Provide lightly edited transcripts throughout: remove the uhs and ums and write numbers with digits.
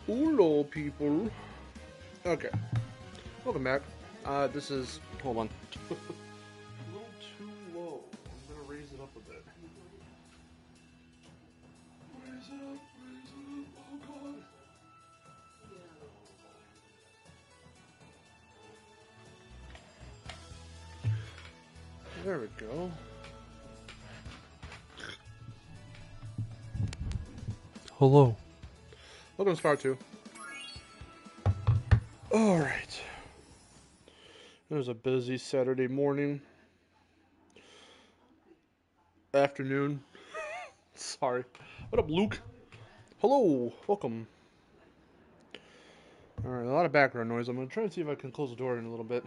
Hello, people. Okay, welcome back. This is. Hold on. A little too low. I'm gonna raise it up a bit. Raise it up, raise it up. Oh god. There we go. Hello. Welcome to Spyro 2. Alright. It was a busy Saturday morning. Afternoon. Sorry. What up, Luke? Hello. Welcome. Alright, a lot of background noise. I'm going to try and see if I can close the door in a little bit.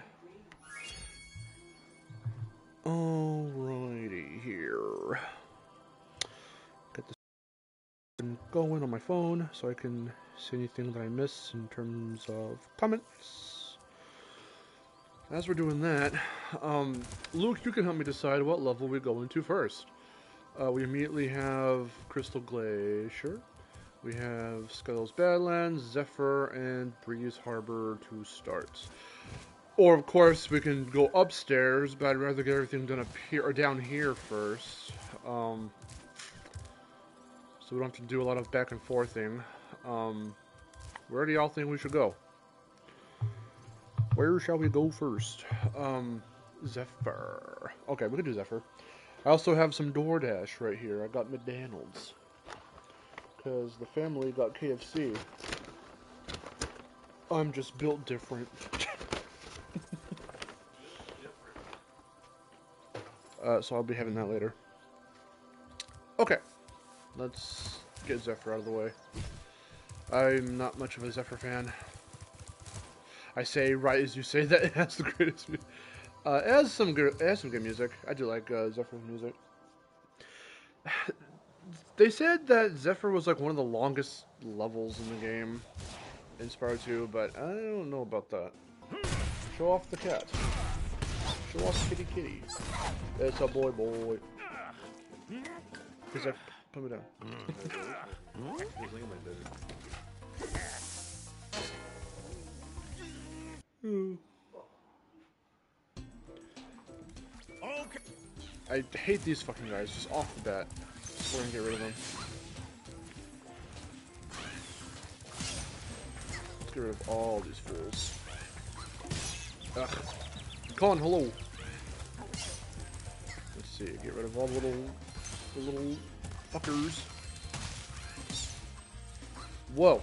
Alrighty here. Get this going on my phone so I can see anything that I miss in terms of comments. As we're doing that, Luke, you can help me decide what level we go into first. We immediately have Crystal Glacier. We have Skylos Badlands, Zephyr, and Breeze Harbor to start. Or, of course, we can go upstairs, but I'd rather get everything done up here or down here first. So we don't have to do a lot of back and forthing. Where do y'all think we should go? Where shall we go first? Zephyr. Okay, we can do Zephyr. I also have some DoorDash right here. I got McDonald's. Because the family got KFC. I'm just built different. So I'll be having that later. Okay. Let's get Zephyr out of the way. I'm not much of a Zephyr fan. I say right as you say that it has the greatest music. It has some good music. I do like Zephyr's music. They said that Zephyr was like one of the longest levels in the game in Spyro 2, but I don't know about that. Show off the cat. Show off kitty kitty. It's a boy. He's like, put me down. Okay. I hate these fucking guys just off the bat. We're gonna get rid of them. Let's get rid of all these fools. Ugh. Con, hello. Let's see, get rid of all the little fuckers. Whoa.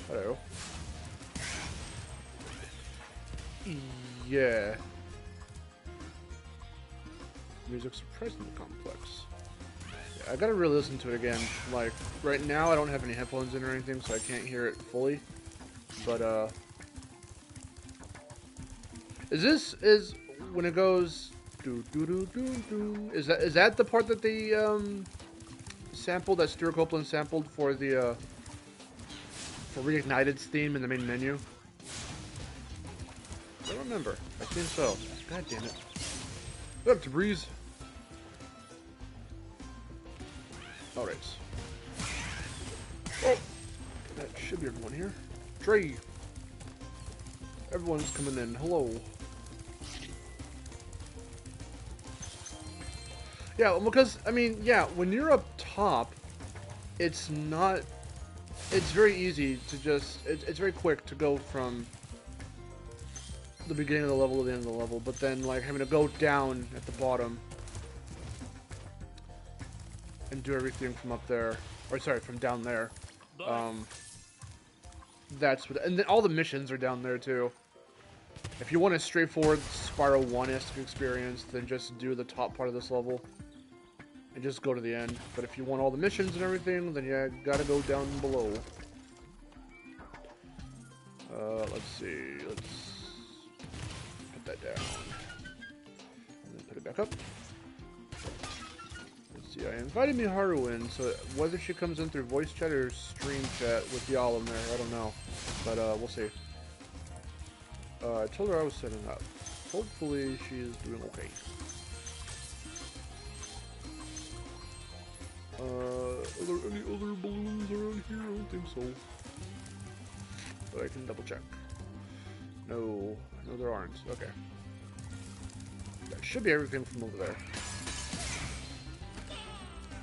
Hello. Yeah. Music's surprisingly complex. Yeah, I gotta really listen to it again. Like, right now I don't have any headphones in or anything, so I can't hear it fully. But, is when it goes do do do do do, is that the part that they sampled, that Stuart Copeland sampled for the for Reignited's theme in the main menu? I don't remember. I think so. God damn it. What up, Breeze? Alright. Oh! That should be everyone here. Trey! Everyone's coming in. Hello. Yeah, because, I mean, yeah, when you're up top, it's not... It's very easy to just... It's very quick to go from the beginning of the level to the end of the level, but then, like, having to go down at the bottom and do everything from up there, or sorry, from down there. That's what, and then all the missions are down there too. If you want a straightforward Spyro 1-esque experience, then just do the top part of this level and just go to the end. But if you want all the missions and everything, then yeah, gotta go down below. Let's see, let's put that down and then put it back up. See, I invited Miharu in, so whether she comes in through voice chat or stream chat with y'all in there, I don't know. But, we'll see. I told her I was setting up. Hopefully she is doing okay. Are there any other balloons around here? I don't think so. but I can double check. No, there aren't. Okay. That should be everything from over there.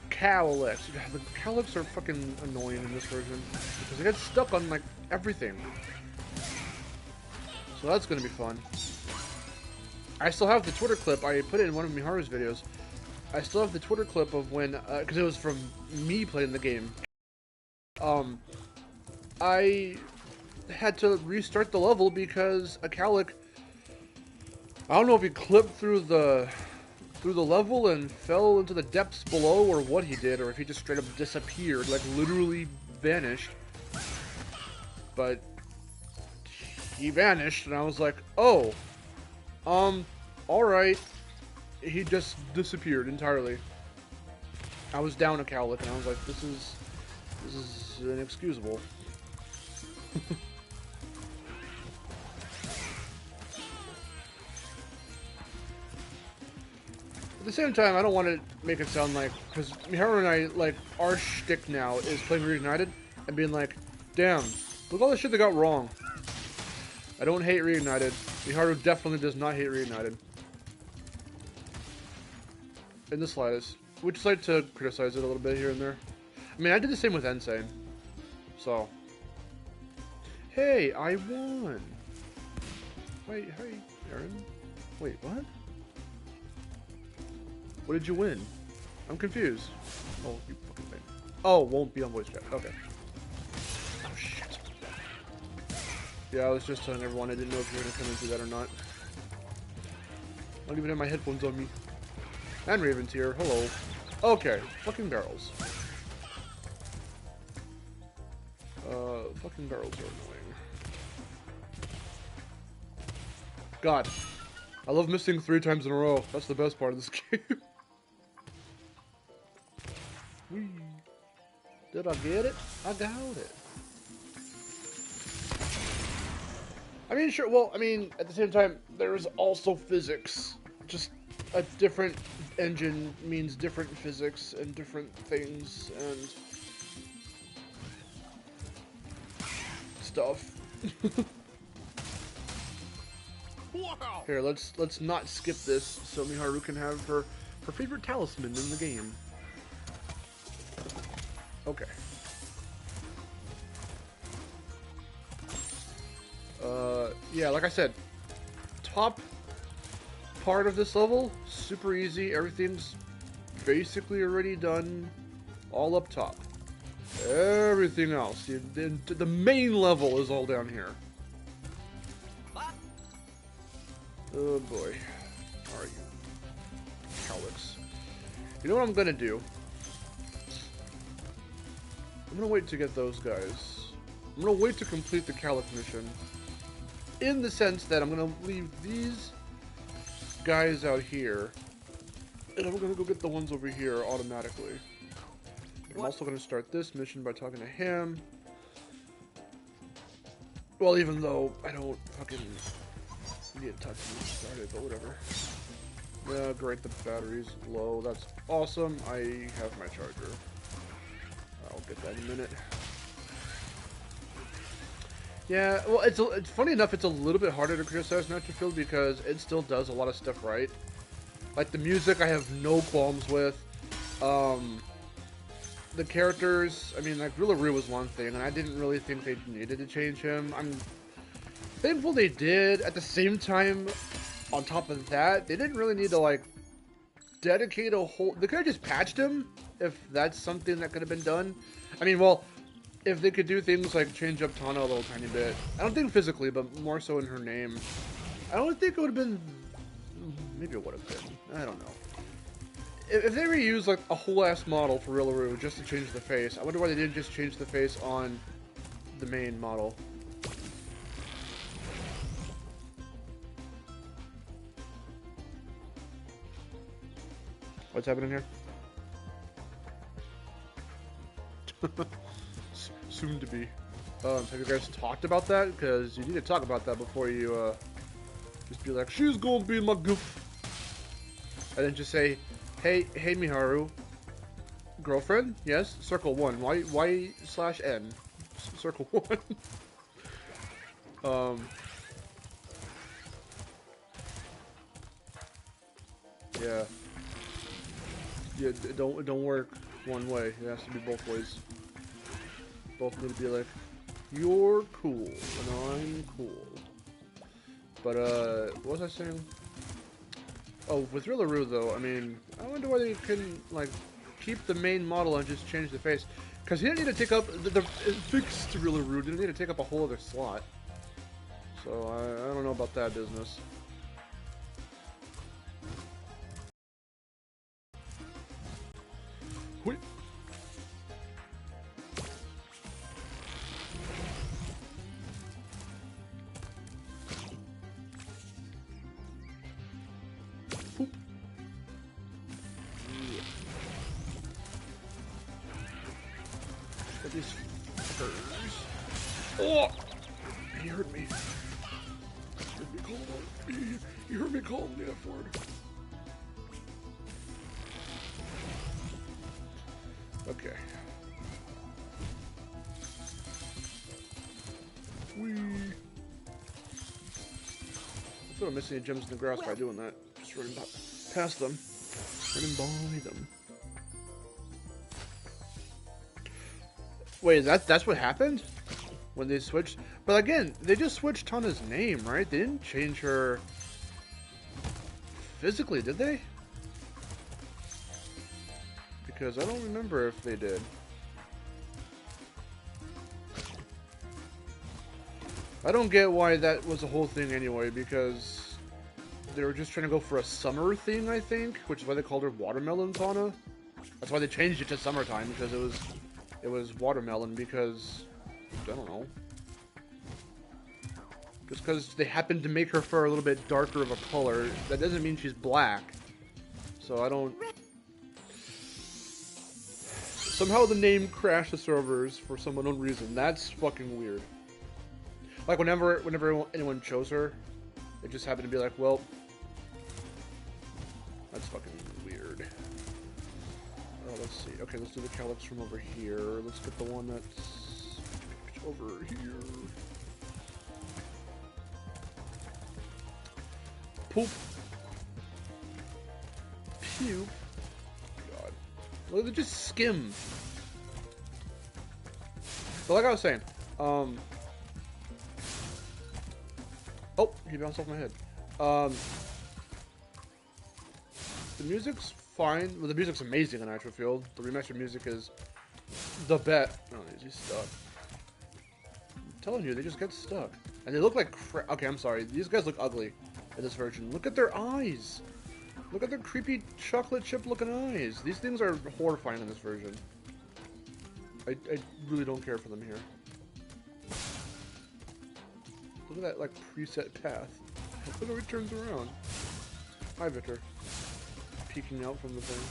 Cowlicks. The cowlicks are fucking annoying in this version because they get stuck on like everything. So that's gonna be fun. I still have the Twitter clip. I put it in one of Miharu's videos. I still have the Twitter clip of when, because it was from me playing the game. I had to restart the level because a cowlick, I don't know if he clipped through the level and fell into the depths below, or what he did, or if he just straight up disappeared, like literally vanished. But he vanished, and I was like, oh, alright. He just disappeared entirely. I was down a cowlick, and I was like, this is inexcusable. At the same time, I don't want to make it sound like, because Miharu and I, like, our shtick now is playing Reignited and being like, damn, look all the shit they got wrong. I don't hate Reignited. Miharu definitely does not hate Reignited. In the slightest. We just like to criticize it a little bit here and there. I mean, I did the same with Insane. So. Hey, I won! Wait, hey, Aaron. Wait, what? What did you win? I'm confused. Oh, you fucking thing. Oh, won't be on voice chat. Okay. Oh, shit. Yeah, I was just telling everyone I didn't know if you were going to come and do that or not. I don't even have my headphones on me. And Raven's here. Hello. Okay. Fucking barrels. Fucking barrels are annoying. God. I love missing 3 times in a row. That's the best part of this game. Whee. Did I get it? I got it. I mean, sure. Well, I mean, at the same time, there is also physics. Just a different engine means different physics and different things and stuff. Wow. Here, let's not skip this so Miharu can have her favorite talisman in the game. Okay. Yeah, like I said, top part of this level, super easy. Everything's basically already done, all up top. Everything else, the main level is all down here. Oh boy, how are you, cowlicks? You know what I'm gonna do? I'm gonna wait to get those guys. I'm gonna wait to complete the cowlick mission. In the sense that I'm gonna leave these guys out here, and I'm gonna go get the ones over here automatically. I'm also gonna start this mission by talking to him. Well, even though I don't fucking need to talk to him to start it, but whatever. Yeah, great, the battery's low. That's awesome. I have my charger. I'll get that in a minute. Yeah, well, it's funny enough, it's a little bit harder to criticize Nitro Field because it still does a lot of stuff right. Like, the music I have no qualms with. The characters, I mean, like, Rillaru was one thing, and I didn't really think they needed to change him. I'm thankful they did. At the same time, on top of that, they didn't really need to, like, dedicate a whole... They could have just patched him, if that's something that could have been done. I mean, well... If they could do things like change up Tana a little tiny bit. I don't think physically, but more so in her name. I don't think it would have been... Maybe it would have been. I don't know. If they reused like a whole ass model for Rillaru just to change the face, I wonder why they didn't just change the face on the main model. What's happening here? Soon to be. Have you guys talked about that? Because you need to talk about that before you just be like, she's gonna be my goof. And then just say, hey Miharu, girlfriend? Yes. Circle 1. Y/N. Circle 1. Yeah. Yeah, it don't work one way. It has to be both ways. Both need to be like, you're cool, and I'm cool. But, what was I saying? Oh, with Rillaru, though, I mean, I wonder why they couldn't, like, keep the main model and just change the face. Because he didn't need to take up, the fixed Rillaru didn't need to take up a whole other slot. So, I don't know about that business. Wait. Poop. Yeah. Get these furs. Oh! He heard me. You heard me call him the F word. Okay. Whee! I feel I'm missing gems in the grass by doing that. Just running past them. Running by them. Wait, that's what happened? When they switched? But again, they just switched Tana's name, right? They didn't change her physically, did they? Because I don't remember if they did. I don't get why that was the whole thing anyway, because they were just trying to go for a summer thing, I think, which is why they called her Watermelon Tana. That's why they changed it to summertime, because it was watermelon, because I don't know. Just because they happened to make her fur a little bit darker of a color, that doesn't mean she's black. So I don't... Somehow the name crashed the servers for some unknown reason. That's fucking weird. Like, whenever anyone chose her, it just happened to be like, well... That's fucking weird. Oh, let's see. Okay, let's do the calyx from over here. Let's get the one that's over here. Poop. Puke. God. Look, they just skim. But like I was saying, oh, he bounced off my head. The music's fine. Well, the music's amazing in Nitro Field. The remastered music is the bet. Oh, he's stuck. I'm telling you, they just get stuck. And they look like crap. Okay, I'm sorry. These guys look ugly in this version. Look at their eyes. Look at their creepy chocolate chip looking eyes. These things are horrifying in this version. I really don't care for them here. Look at that, like, preset path. Look how it turns around. Hi, Victor. Peeking out from the thing.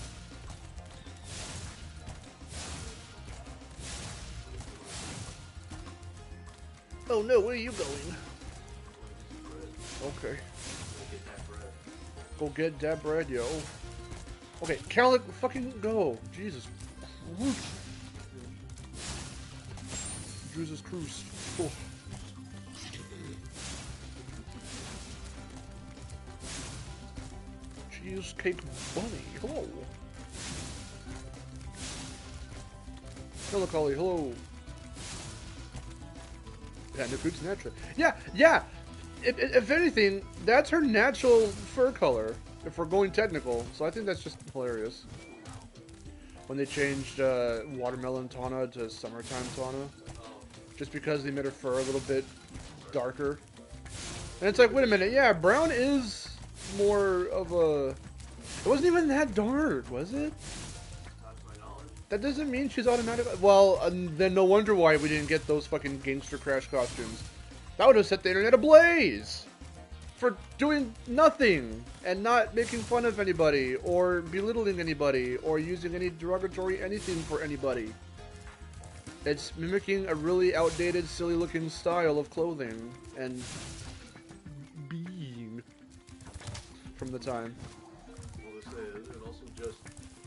Oh no, where are you going? Okay. Go get that bread, yo. Okay, Calic, fucking go. Jesus. Jesus Christ. Oh. Cheesecake Bunny, hello. Hello, Collie, hello. Yeah, no fruits natural. Yeah. If anything, that's her natural fur color, if we're going technical. So I think that's just hilarious. When they changed Watermelon Tana to Summertime Tana. Just because they made her fur a little bit darker. And it's like, wait a minute, yeah, brown is more of a... It wasn't even that dark, was it? That doesn't mean she's automatic. Well, then no wonder why we didn't get those fucking Gangster Crash costumes. That would have set the internet ablaze! For doing nothing, and not making fun of anybody, or belittling anybody, or using any derogatory anything for anybody. It's mimicking a really outdated, silly-looking style of clothing, and being from the time. Well, to say, is it also just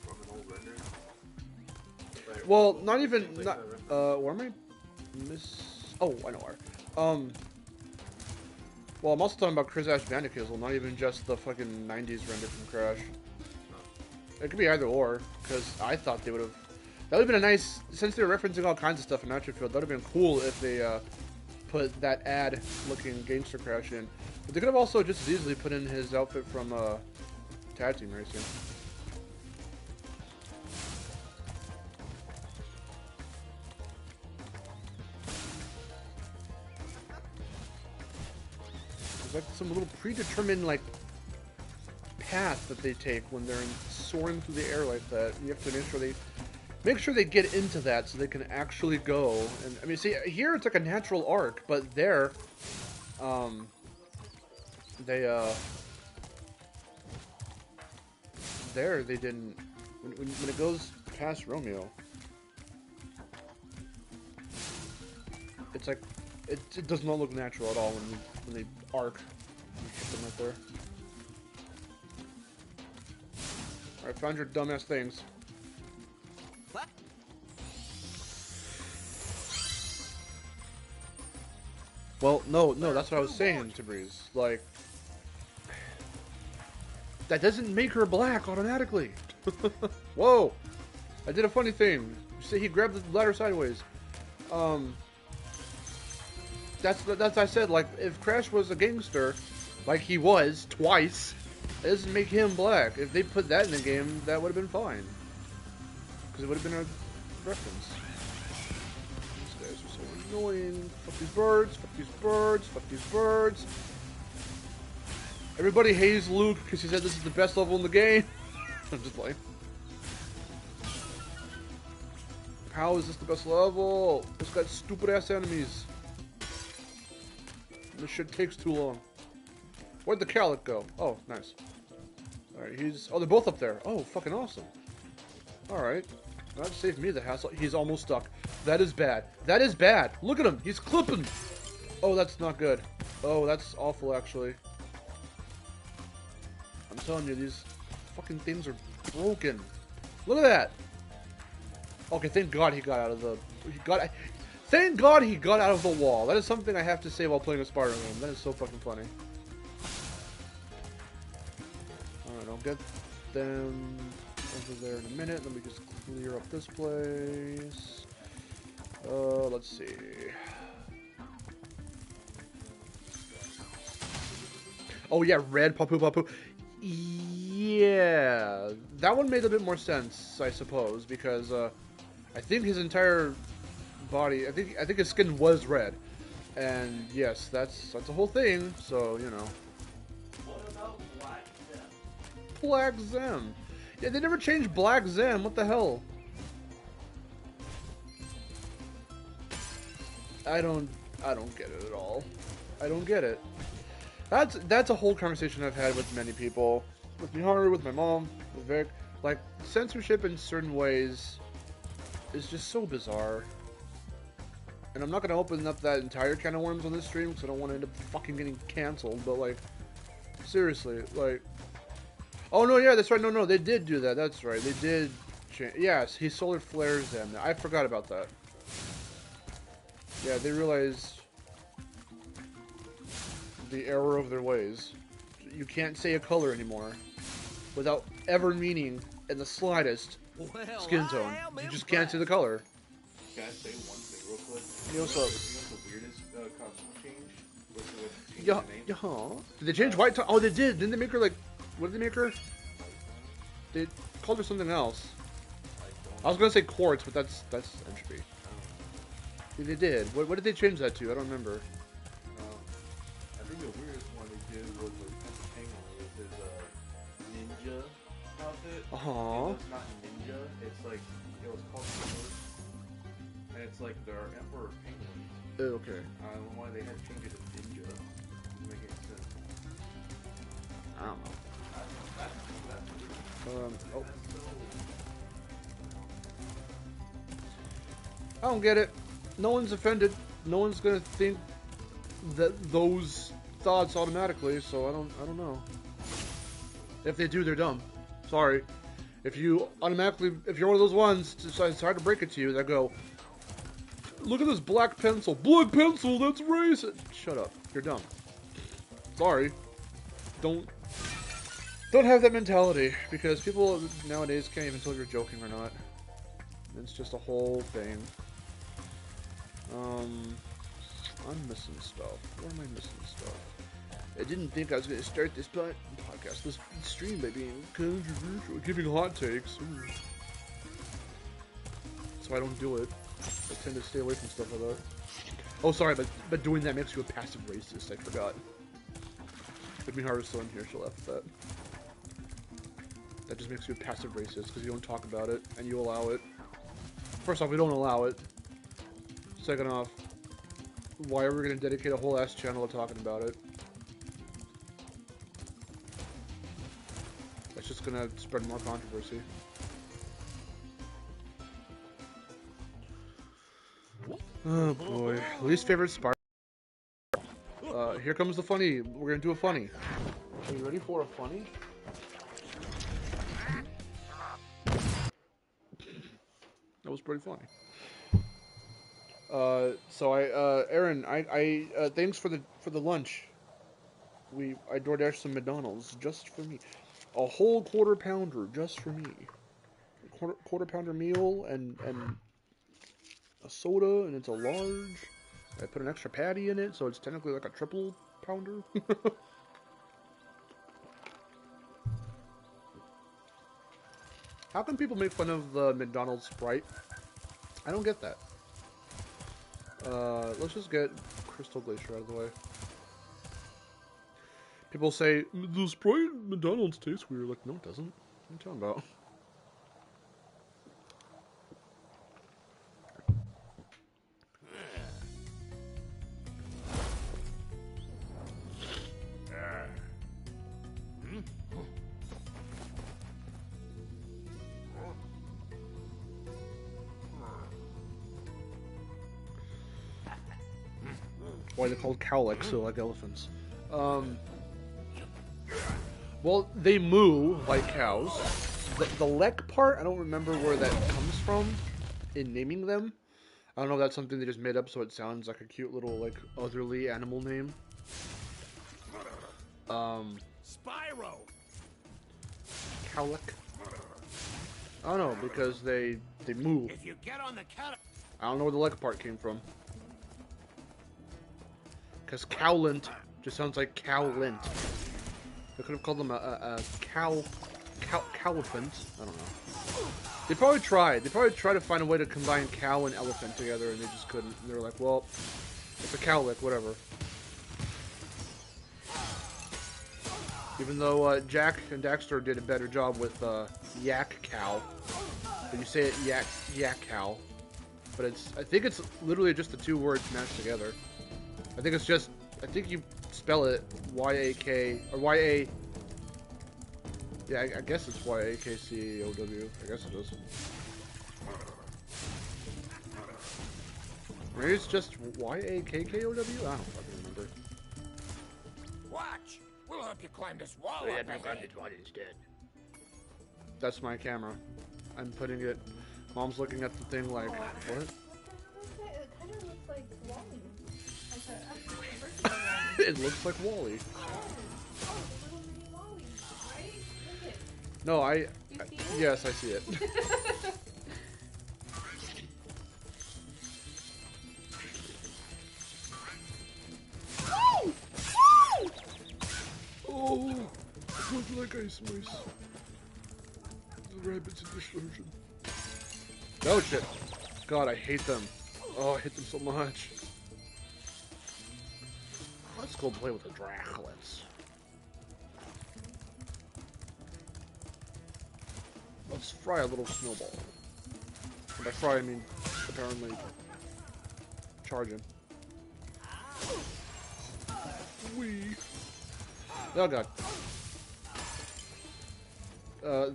from an old rendering? Well, not even, where am I? Oh, I know where. Well, I'm also talking about Chris Ash Bandicoot, not even just the fucking 90s render from Crash. It could be either or, because I thought they would have... That would have been a nice... Since they were referencing all kinds of stuff in Nitro Field, that would have been cool if they put that ad-looking Gangster Crash in. But they could have also just as easily put in his outfit from Tag Team Racing. There's like some little predetermined, like, path that they take when they're soaring through the air like that. You have to make sure they get into that so they can actually go. And I mean, see, here it's like a natural arc, but there, they didn't. When it goes past Romeo, it's like it does not look natural at all when they arc. You hit them right there. Alright, found your dumbass things. What? Well, no, that's what I was saying to Breeze. Like, that doesn't make her black automatically. Whoa! I did a funny thing. You see, he grabbed the ladder sideways. That's I said, like, if Crash was a gangster, like he was, twice, it doesn't make him black. If they put that in the game, that would have been fine. Because it would have been a reference. These guys are so annoying. Fuck these birds, fuck these birds, fuck these birds. Everybody hates Luke because he said this is the best level in the game. I'm just like, how is this the best level? It's got stupid ass enemies. This shit takes too long. Where'd the Calic go? Oh, nice. Alright, oh, they're both up there. Oh, fucking awesome. Alright. That saved me the hassle. He's almost stuck. That is bad. That is bad. Look at him. He's clipping. Oh, that's not good. Oh, that's awful, actually. I'm telling you, these fucking things are broken. Look at that. Okay, thank God he got out of the... Thank God he got out of the wall. That is something I have to say while playing a Spyro game. That is so fucking funny. Alright, I'll get them over there in a minute. Let me just clear up this place. Let's see. Oh yeah, red Papu Papu. Yeah, that one made a bit more sense, I suppose, because I think his entire body, I think his skin was red, and yes, that's a whole thing. So you know. What about Black Zem? Black Zem. Yeah, they never changed Black Zem. What the hell? I don't get it at all. I don't get it. That's a whole conversation I've had with many people, with Miharu, with my mom, with Vic. Like, censorship in certain ways is just so bizarre. And I'm not going to open up that entire can of worms on this stream because I don't want to end up fucking getting canceled. But, like, seriously, like... Oh, no, yeah, that's right. No, they did do that. That's right. They did change. Yes, he solar flares them. I forgot about that. Yeah, they realized the error of their ways. You can't say a color anymore without ever meaning in the slightest skin tone. You just can't say the color. Can I say one thing real quick? Yo, what's up? You know the weirdest costume change? With Yeah, the name? Did they change White Tongue? Oh, they did. Didn't they make her like... What did they make her? They called her something else. I was gonna say quartz, but that's entropy. Yeah, they did. What did they change that to? I don't remember. I think the weirdest one they did was like Penguin with his ninja outfit. It's not ninja. It's like it was called Sword. And it's like their Emperor Penguin. Oh, okay. I don't know why they had to change it to ninja. Doesn't make any sense. I don't know. Oh. I don't get it. No one's offended. No one's gonna think that those thoughts automatically. So I don't know. If they do, they're dumb. Sorry. If you automatically, if you're one of those ones, sorry to break it to you, that go, look at this black pencil. Black pencil. That's racist. Shut up. You're dumb. Sorry. Don't have that mentality, because people nowadays can't even tell if you're joking or not. It's just a whole thing. I'm missing stuff. Where am I missing stuff? I didn't think I was going to start this podcast, this stream, by being controversial, giving hot takes. Ooh. So I don't do it. I tend to stay away from stuff like that. Oh, sorry, but doing that makes you a passive racist. I forgot. Like Miharu's still in here. She'll laugh at that. That just makes you a passive racist because you don't talk about it and you allow it. First off, we don't allow it. Second off, why are we going to dedicate a whole ass channel to talking about it? That's just going to spread more controversy. Oh boy. Least favorite Spyro. Here comes the funny. We're going to do a funny. Are you ready for a funny? That was pretty funny. So Aaron, thanks for the lunch. I DoorDashed some McDonald's just for me. A whole quarter pounder just for me. Quarter pounder meal and a soda, and it's a large. I put an extra patty in it, so it's technically like a triple pounder. How can people make fun of the McDonald's Sprite? I don't get that. Let's just get Crystal Glacier out of the way. People say, the Sprite at McDonald's tastes weird. Like, no it doesn't. What are you talking about? Why they're called cowlicks, so like elephants. Well, they moo like cows. The lek part, I don't remember where that comes from in naming them. I don't know if that's something they just made up so it sounds like a cute little, like, otherly animal name. Spyro! Cowlick? I don't know, because they moo. If you get on the cat, I don't know where the lek part came from. Because cowlint just sounds like cowlint. They could have called them a cowelephant. I don't know. They probably tried. They probably tried to find a way to combine cow and elephant together, and they just couldn't. And they were like, well, it's a cowlick, whatever. Even though Jack and Daxter did a better job with yak cow. But you say it yak cow. But I think it's literally just the two words mashed together. I think you spell it Y-A-K, or Y-A, yeah, I guess it's Y-A-K-C-O-W, I guess it is. Maybe it's just Y-A-K-K-O-W? I don't fucking remember. watch! We'll help you climb this wall up ahead. Instead. That's my camera. I'm putting it, Mom's looking at the thing like, what? It kind of looks like Wally. It looks like Wally. No, yes, I see it. Oh, look like ice mice. The rabbits in distortion. Oh shit. God, I hate them. Oh, I hate them so much. Let's go play with the Draclets. Let's fry a little snowball. And by fry, I mean, apparently, charge him. Wee. Oh god.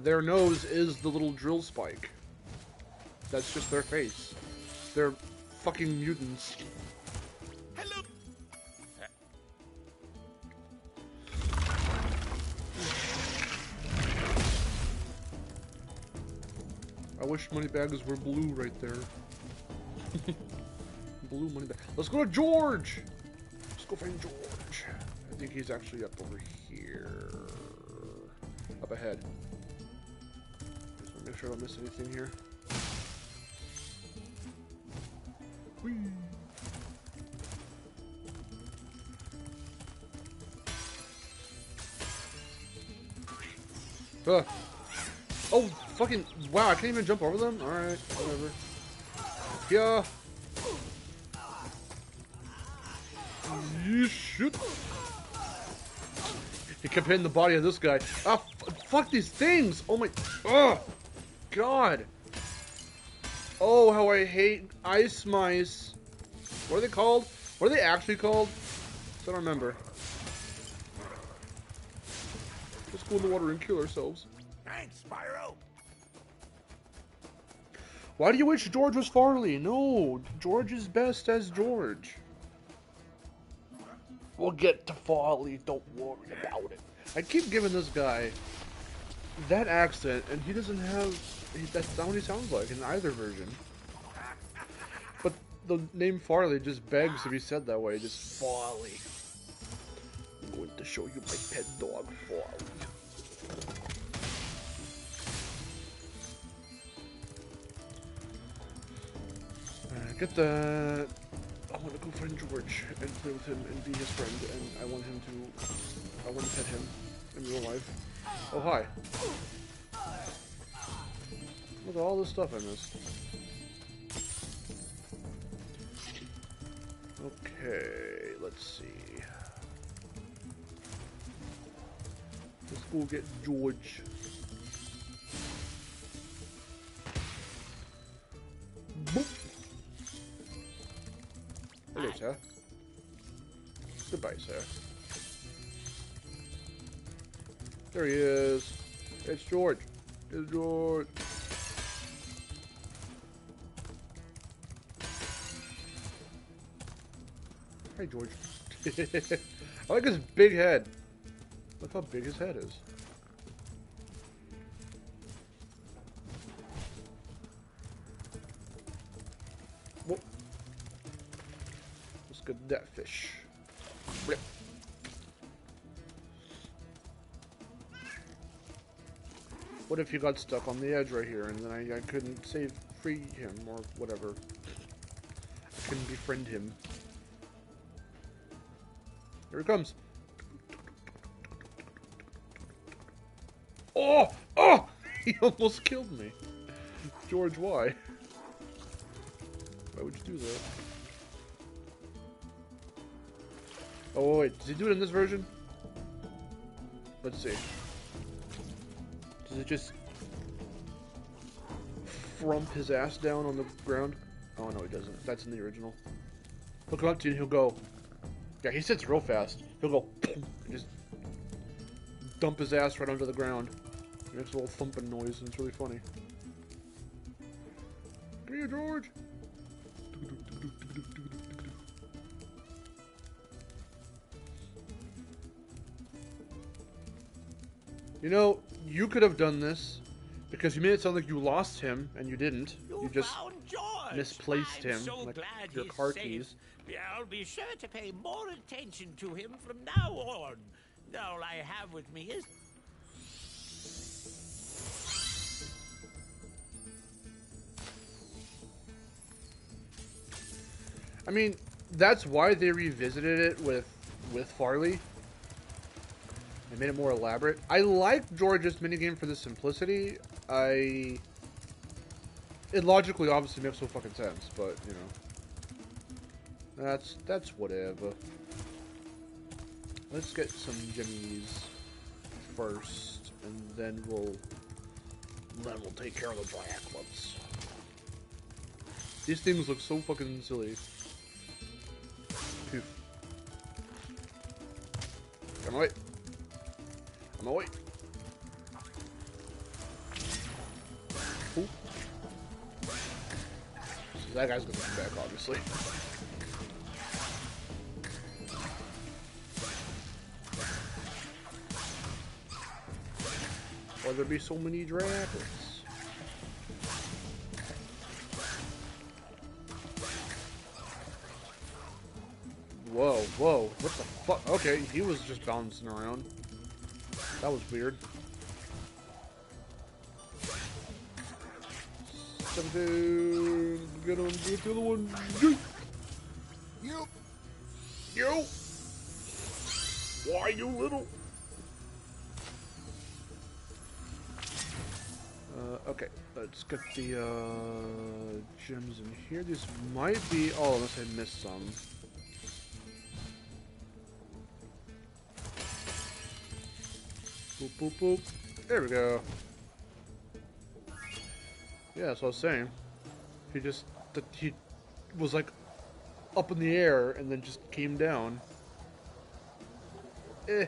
Their nose is the little drill spike. That's just their face. They're fucking mutants. Hello. I wish moneybags were blue right there. Blue money bag. Let's go to George! Let's go find George. I think he's actually up over here. Up ahead. Just wanna make sure I don't miss anything here. Whee! Oh, fucking, wow, I can't even jump over them? Alright, whatever. Yeah. You shoot. He kept hitting the body of this guy. Ah, fuck these things! Oh my, oh, God. Oh, how I hate ice mice. What are they called? What are they actually called? I don't remember. Let's go in the water and kill ourselves. Thanks, Spyro. Why do you wish George was Farley? No, George is best as George. We'll get to Farley, don't worry about it. I keep giving this guy that accent, and he doesn't have... That's not what he sounds like in either version. But the name Farley just begs to be said that way, just Farley. I'm going to show you my pet dog, Farley. Get that. I want to go find George and play with him and be his friend, and I want to pet him in real life. Oh, hi. Look at all this stuff I missed. Okay, let's see. Let's go get George. Boop. Hello, sir. Goodbye, sir. There he is. It's George. It's George. Hey, George. I like his big head. Look how big his head is. Whoa. Let's get that fish. Rip. What if he got stuck on the edge right here and then I couldn't free him or whatever? I couldn't befriend him. Here he comes. Oh! Oh! He almost killed me. George, why? Why would you do that? Oh, wait. Does he do it in this version? Let's see. Does it just frump his ass down on the ground? Oh, no, he doesn't. That's in the original. He'll come up to you and he'll go... Yeah, he sits real fast. He'll go... and just dump his ass right onto the ground. It makes a little thumping noise, and it's really funny. Come here, George! You know, you could have done this, because you made it sound like you lost him, and you didn't. You just misplaced him, like your car keys. I'll be sure to pay more attention to him from now on. All I have with me is... I mean, that's why they revisited it with Farley. They made it more elaborate. I like George's minigame for the simplicity. It logically obviously makes no fucking sense, but, you know. That's whatever. Let's get some jimmies first, and then we'll take care of the Dracula's. These things look so fucking silly. Poof. Come away. Come away. Ooh. So that guy's gonna come back, obviously. Why there be so many dragons? Whoa, whoa, what the fuck? Okay, he was just bouncing around. That was weird. 17. Get him, get the other one. Yep. Yo. Why, you little? Okay, let's get the gems in here. These might be. Oh, unless I missed some. Boop, boop, boop. There we go. Yeah, that's what I was saying. He was like up in the air and then just came down. Eh.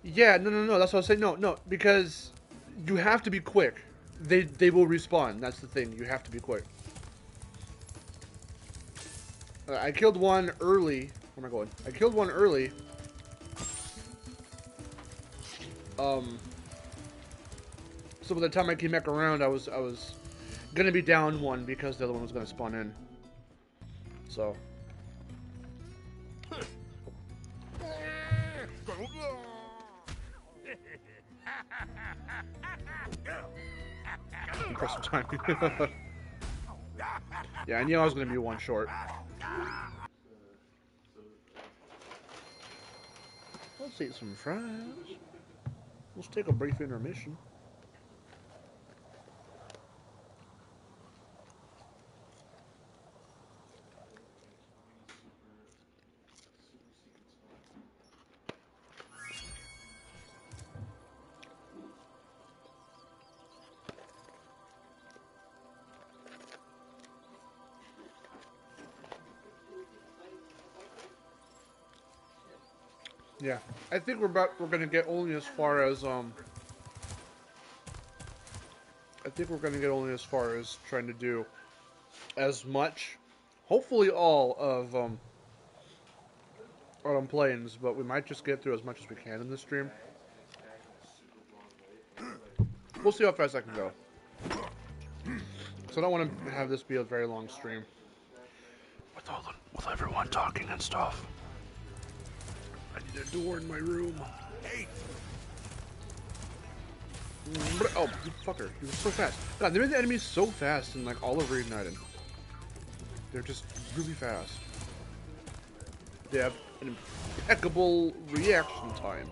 Yeah, no, that's what I was saying. No, because you have to be quick. They will respawn. That's the thing. You have to be quick. I killed one early. Where am I going? I killed one early. So by the time I came back around, I was gonna be down one because the other one was gonna spawn in. So. For some time. Yeah, I knew I was gonna be one short. Let's eat some fries. Let's take a brief intermission. Yeah, I think we're gonna get only as far as I think we're gonna get only as far as trying to do as much, hopefully all of Autumn Plains, but we might just get through as much as we can in this stream. We'll see how fast I can go. So I don't want to have this be a very long stream with everyone talking and stuff. I need a door in my room. Hey. Oh, you fucker. He was so fast. God, they made the enemies so fast in, like, all of Reignited. They're just really fast. They have an impeccable reaction time.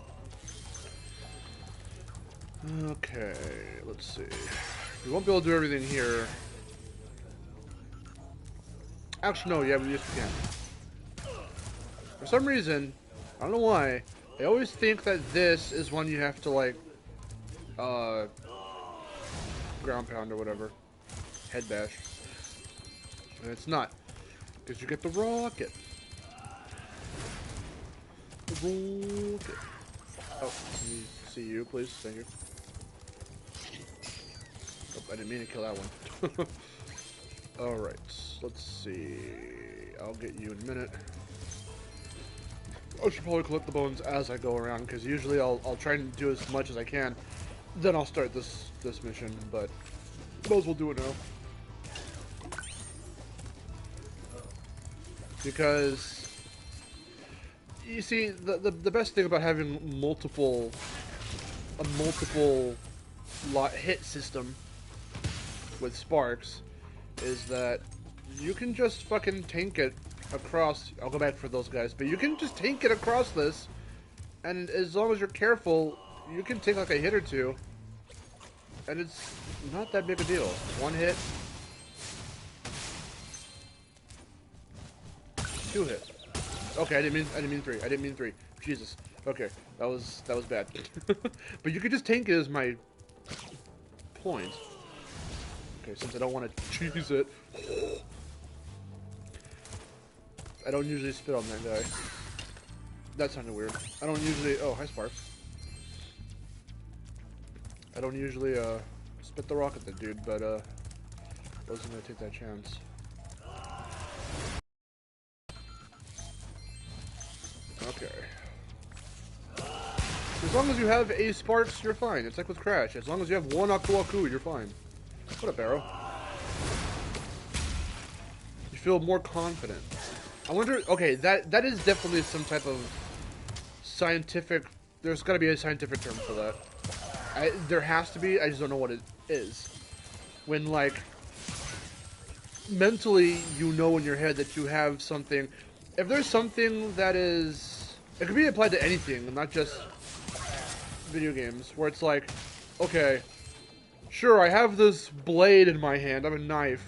Okay, let's see. We won't be able to do everything here. Actually, no, yeah, yes, we can. For some reason, I don't know why, I always think that this is one you have to, like, ground pound or whatever. Head bash. And it's not. Because you get the rocket. The rocket. Oh, can you see you, please? Thank you. Oh, I didn't mean to kill that one. Alright, let's see. I'll get you in a minute. I should probably collect the bones as I go around, because usually I'll try and do as much as I can. Then I'll start this mission, but might as well do it now. Because you see, the best thing about having a multiple hit system with sparks is that you can just fucking tank it across. I'll go back for those guys, but you can just tank it across this, and as long as you're careful, you can take like a hit or two, and it's not that big a deal. One hit, 2 hits. Okay, I didn't mean three. Jesus. Okay, that was bad. But you could just tank it as my point. Okay, since I don't want to cheese it. I don't usually spit on that guy. That sounded weird. I don't usually... Oh, hi, Sparks. I don't usually, spit the rock at the dude, but, wasn't gonna take that chance. Okay. As long as you have a Sparks, you're fine. It's like with Crash. As long as you have one Aku Aku, you're fine. What up, Arrow? feel more confident. I wonder. Okay, that is definitely some type of scientific. There's got to be a scientific term for that. There has to be. I just don't know what it is. When like mentally you know in your head that you have something. If there's something that is, it could be applied to anything, not just video games. Where it's like, okay, sure, I have this blade in my hand. I'm a knife.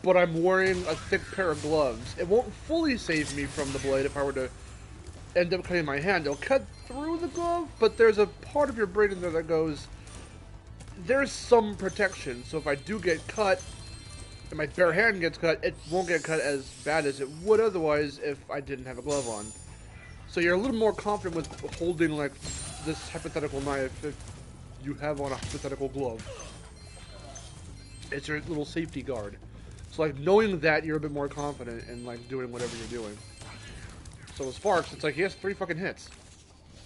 But I'm wearing a thick pair of gloves. It won't fully save me from the blade if I were to end up cutting my hand. It'll cut through the glove, but there's a part of your brain in there that goes, there's some protection. So if I do get cut, and my bare hand gets cut, it won't get cut as bad as it would otherwise if I didn't have a glove on. So you're a little more confident with holding, like, this hypothetical knife if you have on a hypothetical glove. It's your little safety guard. So, like, knowing that, you're a bit more confident in, like, doing whatever you're doing. So with Sparks, it's like he has 3 fucking hits.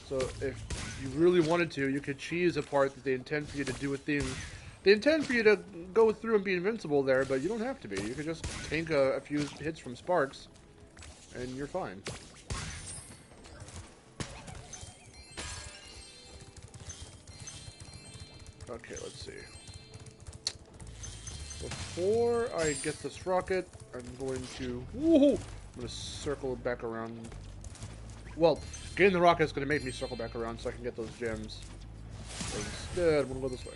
So if you really wanted to, you could cheese a part that they intend for you to do a thing. They intend for you to go through and be invincible there, but you don't have to be. You could just tank a few hits from Sparks, and you're fine. Okay, let's see. Before I get this rocket, I'm going to... Woohoo! I'm going to circle it back around. Well, getting the rocket is going to make me circle back around so I can get those gems. Instead, I'm going to go this way.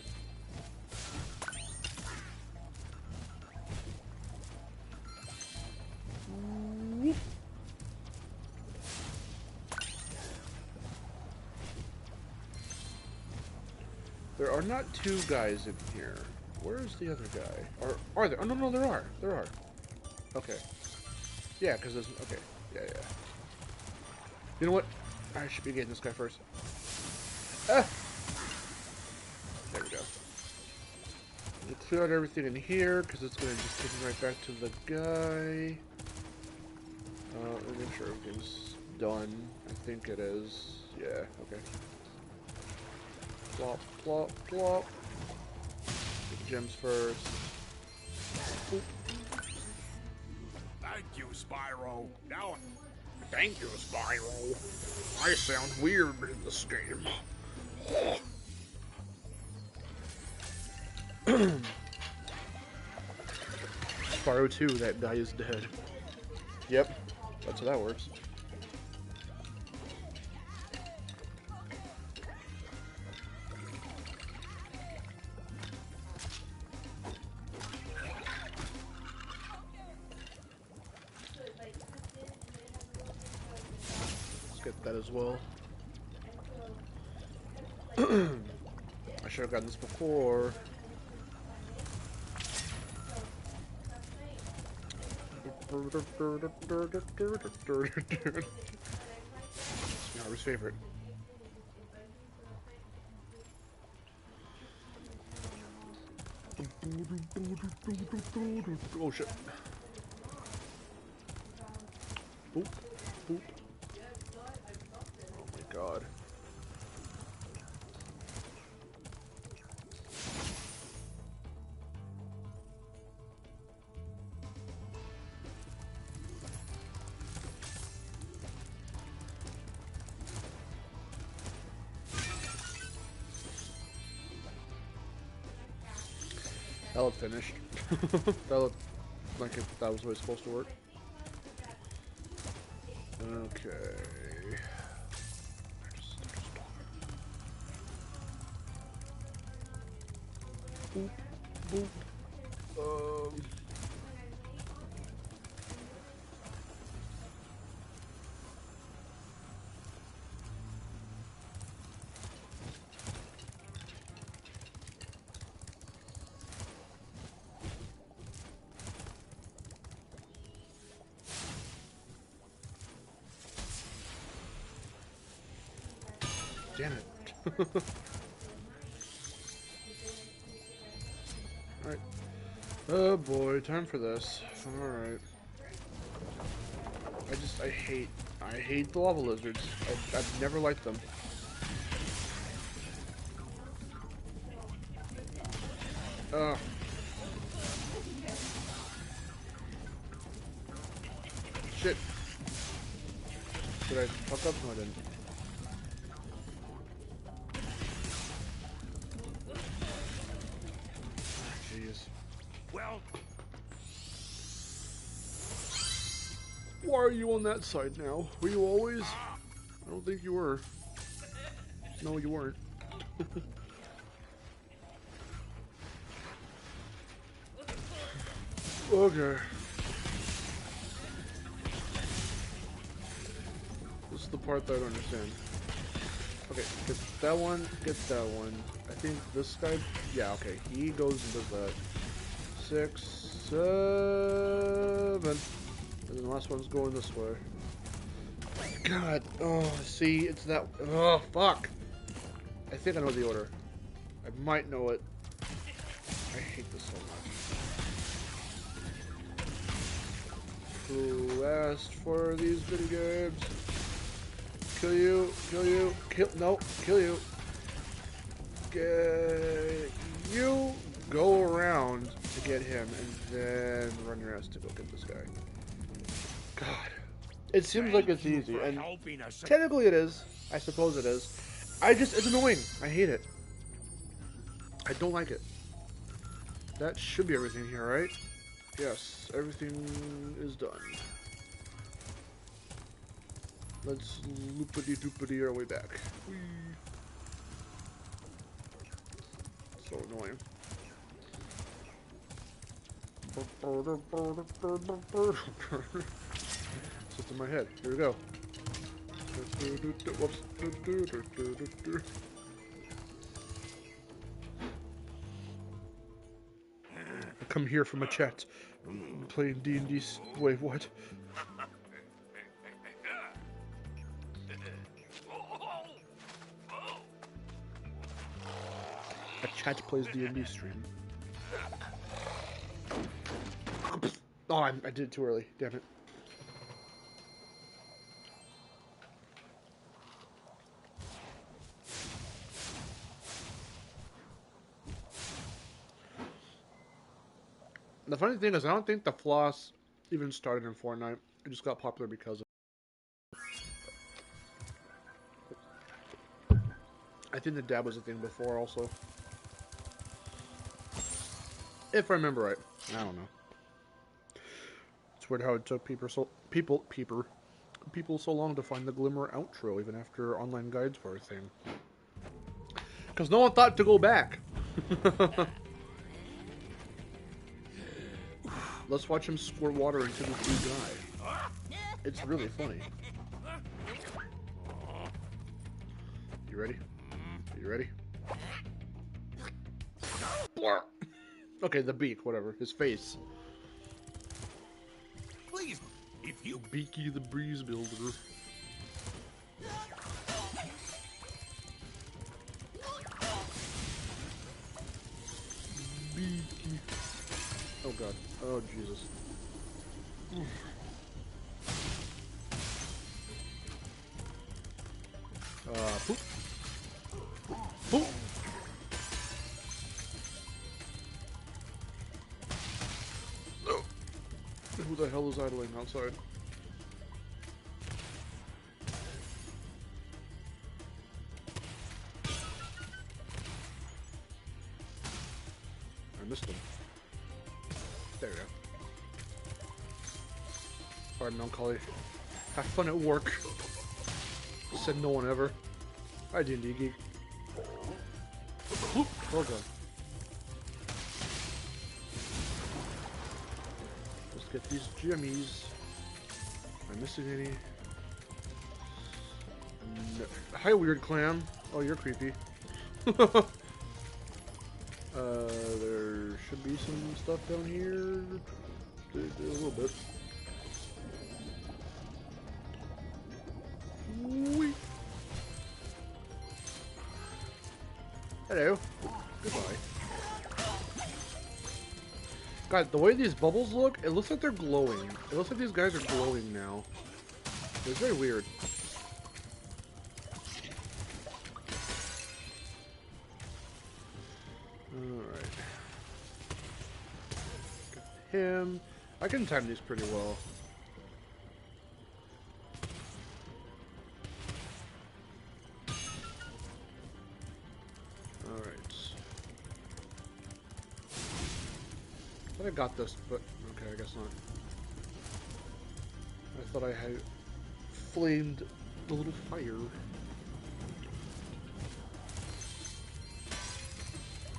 There are not 2 guys in here. Where's the other guy? Or are there? Oh, no, there are. There are. Okay. Yeah, because there's... Okay. Yeah. You know what? I should be getting this guy first. Ah! There we go. We'll clear out everything in here, because it's going to just take me right back to the guy. Let me make sure everything's done. I think it is. Yeah, okay. Plop, plop, plop. Get the gems first. Oop. Thank you, Spyro. Now, thank you, Spyro. I sound weird in this game. Spyro 2, that guy is dead. Yep, that's how that works. Get that as well. I should have gotten this before. It's favorite. Oh shit. Boop, boop. Oh my god. That looked finished. That looked like that was the way it's supposed to work. Okay. Boop, boop. Damn it. Alright. Oh boy, time for this. Alright. I hate the lava lizards. I've never liked them. shit. Did I fuck up? No, I didn't. Jeez. Well, why are you on that side now? Were you always? I don't think you were. No, you weren't. Okay. This is the part that I don't understand. Okay, get that one, get that one. I think this guy, yeah, okay. He goes and does that. 6, 7. And then the last one's going this way. God, oh, see, it's that, oh, fuck. I think I know the order. I might know it. I hate this so much. Who asked for these video games? Kill you, no, kill you. You go around to get him and then run your ass to go get this guy. God. It seems like it's easy, and technically it is. I suppose it is. It's annoying. I hate it. I don't like it. That should be everything here, right? Yes, everything is done. Let's loopity-doopity our way back. Whee. So annoying. It's just in my head. Here we go. Whoops. I come here from a chat. Playing D&D. Wait, what? A chat plays D&D stream. Oh, I did it too early. Damn it. The funny thing is, I don't think the floss even started in Fortnite. It just got popular because of... I think the dab was a thing before also. If I remember right. I don't know. It's weird how it took people so long to find the Glimmer outro even after online guides were a thing. Because no one thought to go back. Let's watch him squirt water into this blue guy. It's really funny. You ready? Are you ready? Okay, the beak, whatever. His face. please, if you... Beaky the Breeze Builder. Beaky. Oh god. Oh Jesus. Poop. Poop. Oh. Who the hell is idling outside? I missed him. There we go. Alright, Melancholy. Have fun at work. Said no one ever. Hi, D&D Geek. Oh god. Let's get these jimmies. Am I missing any? No. Hi, Weird Clam. Oh, you're creepy. There should be some stuff down here. A little bit. Whee. Hello. Goodbye. God, the way these bubbles look, it looks like they're glowing. It looks like these guys are glowing now. It's very weird. Alright. Get him. I can time these pretty well. got this, but okay, I guess not. I thought I had flamed the little fire.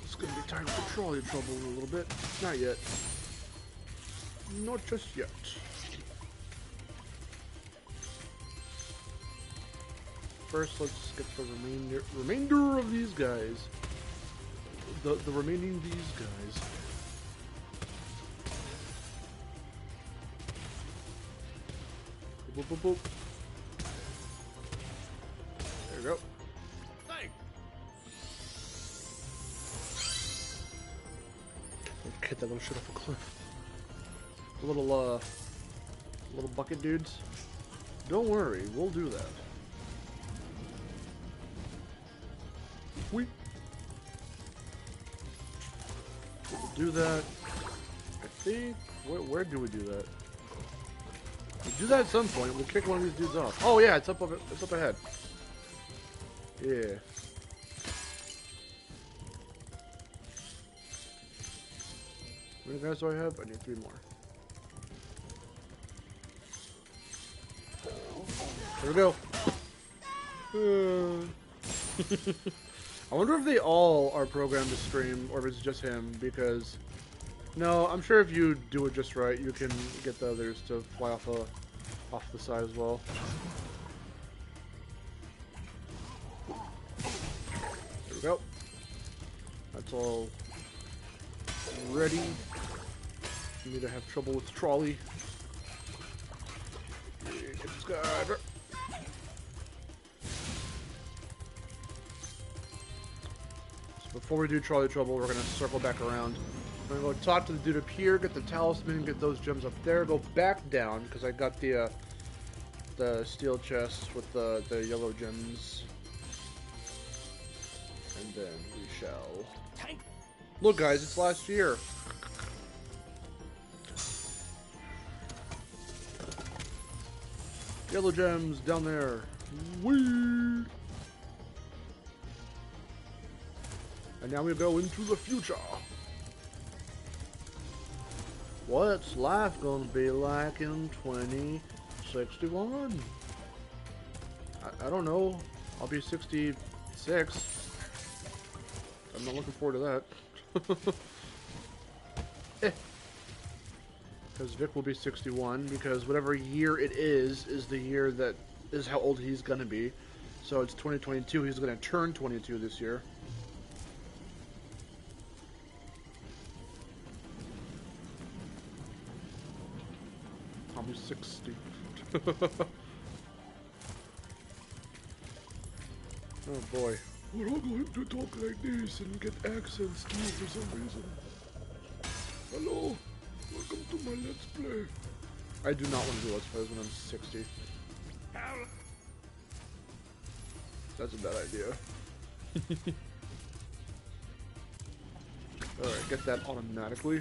It's gonna be time for trolley trouble a little bit. Not yet. Not just yet. First, let's get the remainder of these guys. The remaining these guys. Boop, boop, boop. There we go. Let's get that little shit off a cliff. The little bucket dudes. Don't worry, we'll do that. We'll do that. I think. Where do we do that? We'll do that at some point. We'll kick one of these dudes off. Oh yeah, it's up ahead. Yeah. How many guys do I have? I need 3 more. There we go. I wonder if they all are programmed to stream, or if it's just him, because... No, I'm sure if you do it just right, you can get the others to fly off the side as well. There we go. That's all ready. You need to have trouble with the trolley. Get this guy. Before we do trolley trouble, we're going to circle back around. We're going to go talk to the dude up here, get the talisman, get those gems up there, go back down, because I got the steel chest with the yellow gems. And then we shall... Look guys, it's last year. Yellow gems down there. Whee! And now we go into the future. What's life gonna be like in 2061? I don't know. I'll be 66. I'm not looking forward to that. Because Vic will be 61, because whatever year it is the year that is how old he's gonna be. So it's 2022, he's gonna turn 22 this year. I'll be 60. Oh boy. We're all going to talk like this and get accents too for some reason. Hello, welcome to my Let's Play. I do not want to do Let's Plays when I'm 60. That's a bad idea. Alright, get that automatically.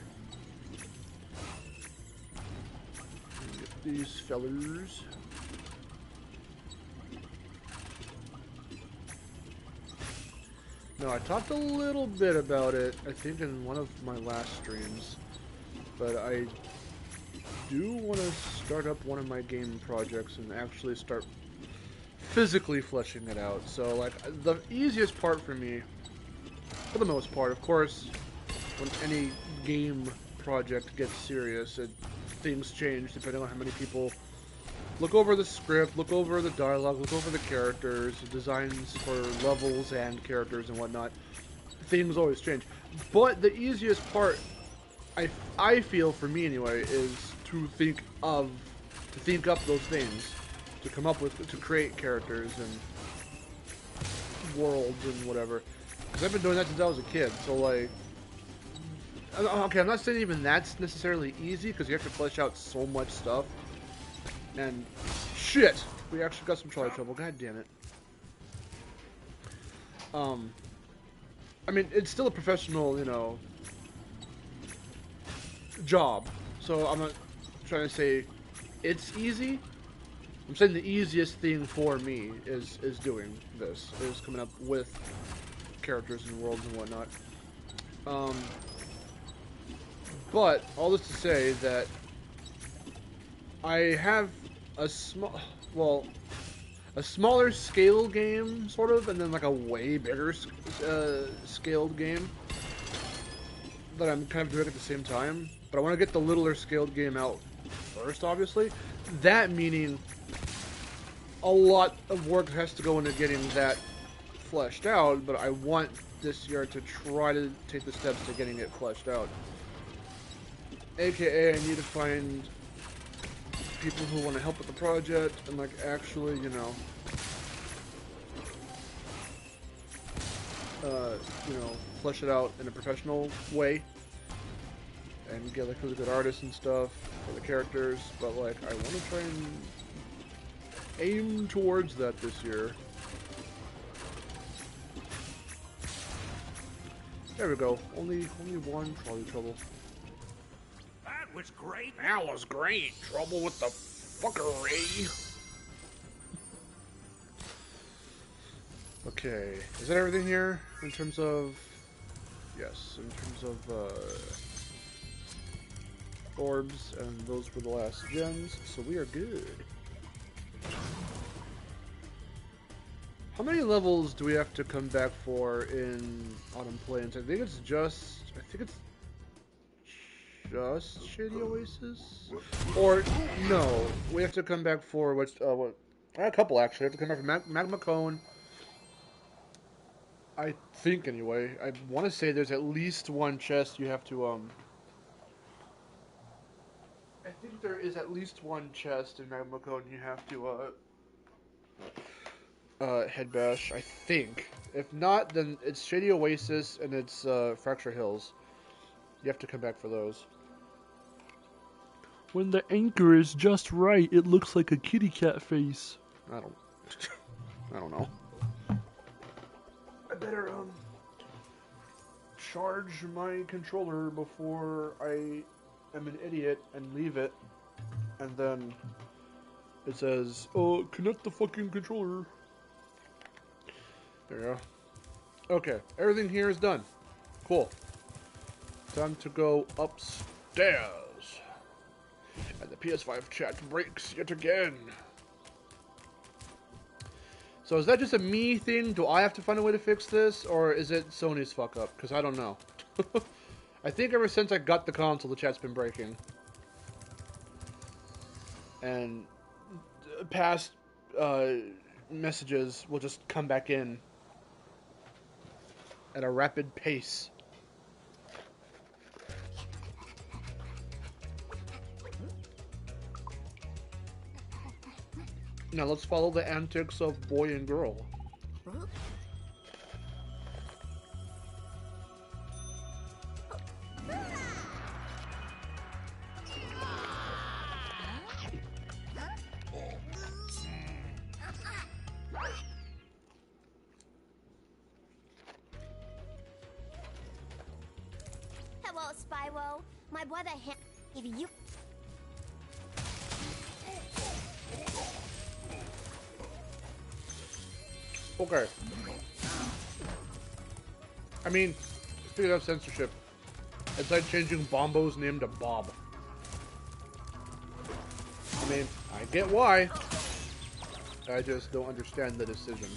Get these fellers. No, I talked a little bit about it, I think in one of my last streams, but I do want to start up one of my game projects and actually start physically fleshing it out. So, like, the easiest part for me, for the most part, of course, when any game project gets serious, things change depending on how many people look over the script, look over the dialogue, look over the characters, the designs for levels and characters and whatnot. Things always change. But the easiest part, I feel, for me anyway, is to think up those things, to come up with, to create characters and worlds and whatever. Because I've been doing that since I was a kid, so like... Okay, I'm not saying even that's necessarily easy, because you have to flesh out so much stuff. And shit, we actually got some trolley trouble. God damn it. I mean, it's still a professional, you know, job. So I'm not trying to say it's easy. I'm saying the easiest thing for me is doing this, is coming up with characters and worlds and whatnot. But all this to say that I have a a smaller scale game, sort of, and then like a way bigger scaled game that I'm kind of doing at the same time. But I want to get the littler scaled game out first, obviously. That meaning a lot of work has to go into getting that fleshed out, but I want this year to try to take the steps to getting it fleshed out. AKA, I need to find people who want to help with the project and, like, actually, you know, flesh it out in a professional way and get, like, really good artists and stuff for the characters. But, like, I want to try and aim towards that this year. There we go. Only one trolley trouble. That was great. That was great. Trouble with the fuckery. Okay, is that everything here in terms of? Yes, in terms of orbs, and those were the last gens, so we are good. How many levels do we have to come back for in Autumn Plains? I think it's just Shady Oasis? Or, no, we have to come back for, a couple actually. We have to come back for Magma Cone. I think, anyway. I want to say there's at least one chest you have to, I think there is at least one chest in Magma Cone you have to, head bash, I think. If not, then it's Shady Oasis and it's, Fracture Hills. You have to come back for those. When the anchor is just right, it looks like a kitty cat face. I don't know. I better, charge my controller before I am an idiot and leave it. And then it says, oh, connect the fucking controller. There you go. Okay, everything here is done. Cool. Time to go upstairs. And the PS5 chat breaks yet again. So is that just a me thing? Do I have to find a way to fix this? Or is it Sony's fuck up? Because I don't know. I think ever since I got the console, the chat's been breaking. And past messages will just come back in at a rapid pace. Now let's follow the antics of boy and girl. Hello, Spyro. My brother if you. Okay. I mean, speaking of censorship, it's like changing Bombo's name to Bob. I mean, I get why. I just don't understand the decision.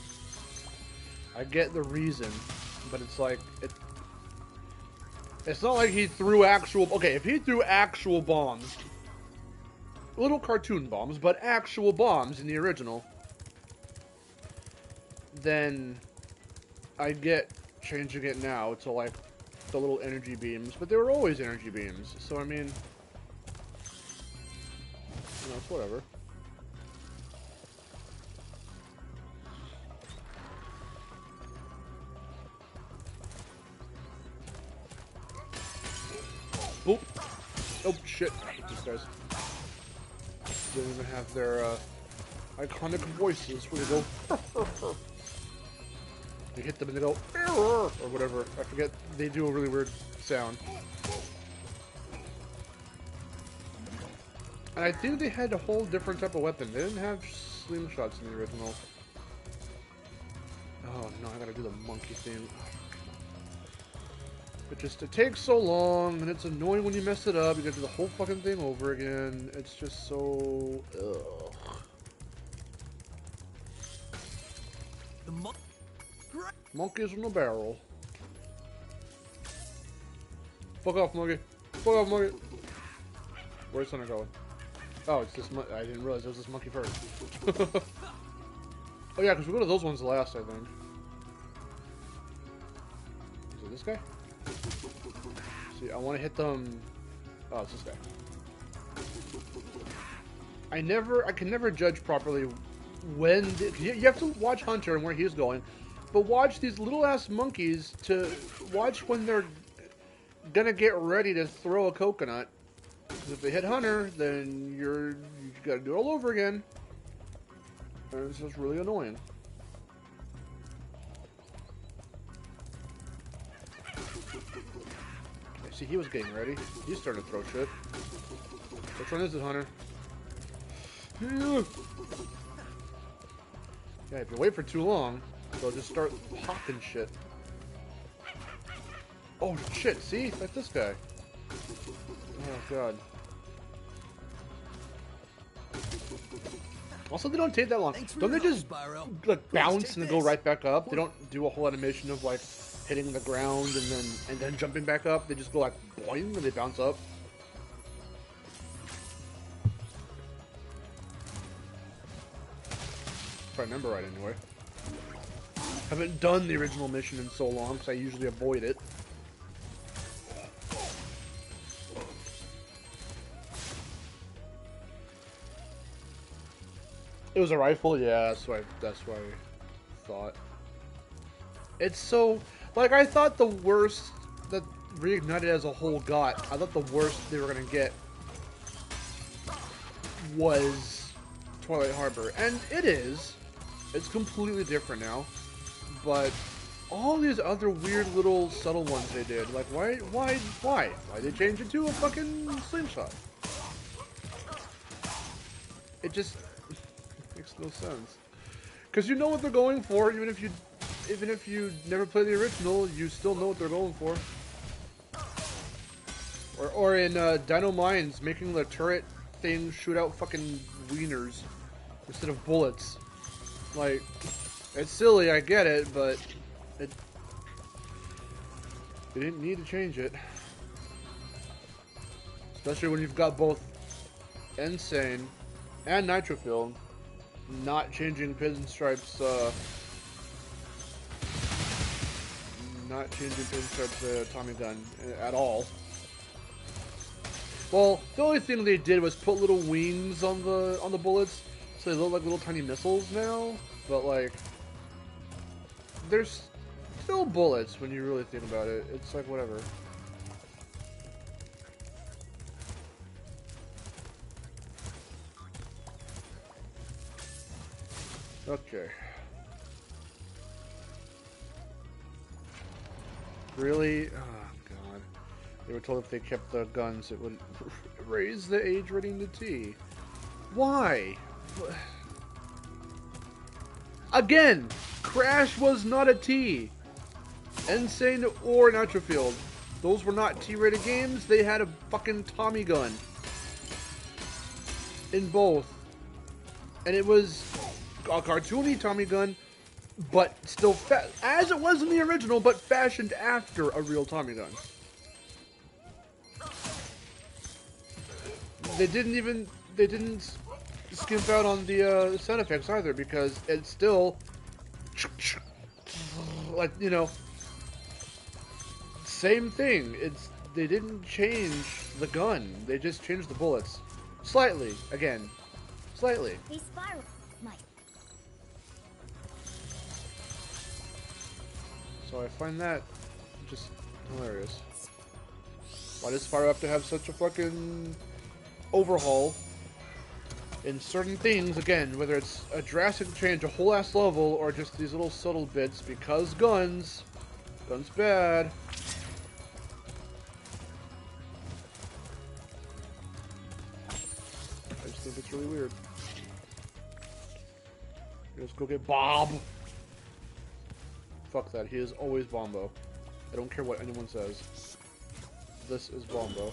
I get the reason, but it's like, it's not like he threw actual... Okay, if he threw actual bombs, little cartoon bombs, but actual bombs in the original, then I get changing it now to, like, the little energy beams, but they were always energy beams, so I mean, you know, it's whatever. Boop. Oh, shit. I hate these guys. They don't even have their, iconic voices where they go... You hit them and they go... Or whatever. I forget. They do a really weird sound. And I think they had a whole different type of weapon. They didn't have slingshots in the original. Oh, no. I gotta do the monkey thing. It takes so long, and it's annoying when you mess it up. You gotta do the whole fucking thing over again. It's just so... Ugh. Monkeys in the barrel. Fuck off, monkey. Fuck off, monkey. Where's Thunder going? Oh, it's this I didn't realize it was this monkey first. Oh yeah, because we go to those ones last, I think. Is it this guy? See, I want to hit them... Oh, it's this guy. I can never judge properly when... You have to watch Hunter and where he's going, but watch these little-ass monkeys to watch when they're gonna get ready to throw a coconut. Because if they hit Hunter, then you gotta do it all over again. And it's just really annoying. See, he was getting ready. He's starting to throw shit. Which one is it, Hunter? Yeah, if you wait for too long, they'll just start popping shit. Oh, shit, see? Like this guy. Oh, God. Also, they don't take that long. Don't they just like bounce and then go right back up? They don't do a whole animation of like hitting the ground and then jumping back up. They just go like boing and they bounce up. If I remember right, anyway. Haven't done the original mission in so long because I usually avoid it. It was a rifle, yeah. That's why I thought. It's so like I thought the worst that Reignited as a whole got. I thought the worst they were gonna get was Twilight Harbor, and it is. It's completely different now, but all these other weird little subtle ones they did, like why they change it to a fucking slingshot? It just makes no sense. Because you know what they're going for, even if you never play the original, you still know what they're going for. Or in Dino Mines, making the turret thing shoot out fucking wieners instead of bullets. Like, it's silly, I get it, but they didn't need to change it. Especially when you've got both Insane and Nitrofield not changing Pinstripe's Tommy gun at all. Well, the only thing they did was put little wings on the bullets, so they look like little tiny missiles now. But like, there's still bullets when you really think about it. It's like whatever. Okay. Really? Oh, God. They were told if they kept the guns, it would raise the age rating to T. Why? Again! Crash was not a T. Insane or Nitrofield. Those were not T-rated games. They had a fucking Tommy gun. In both. And it was a cartoony Tommy gun, but still as it was in the original, but fashioned after a real Tommy gun. They didn't skimp out on the sound effects either, because it's still like, you know, same thing. They didn't change the gun. They just changed the bullets slightly. Again, slightly. Hey, Spyro. So I find that just hilarious. Why does Spyro have to have such a fucking overhaul in certain things, again, whether it's a drastic change, a whole ass level, or just these little subtle bits, because guns bad. I just think it's really weird. Let's go get Bob. Fuck that, he is always Bombo. I don't care what anyone says. This is Bombo.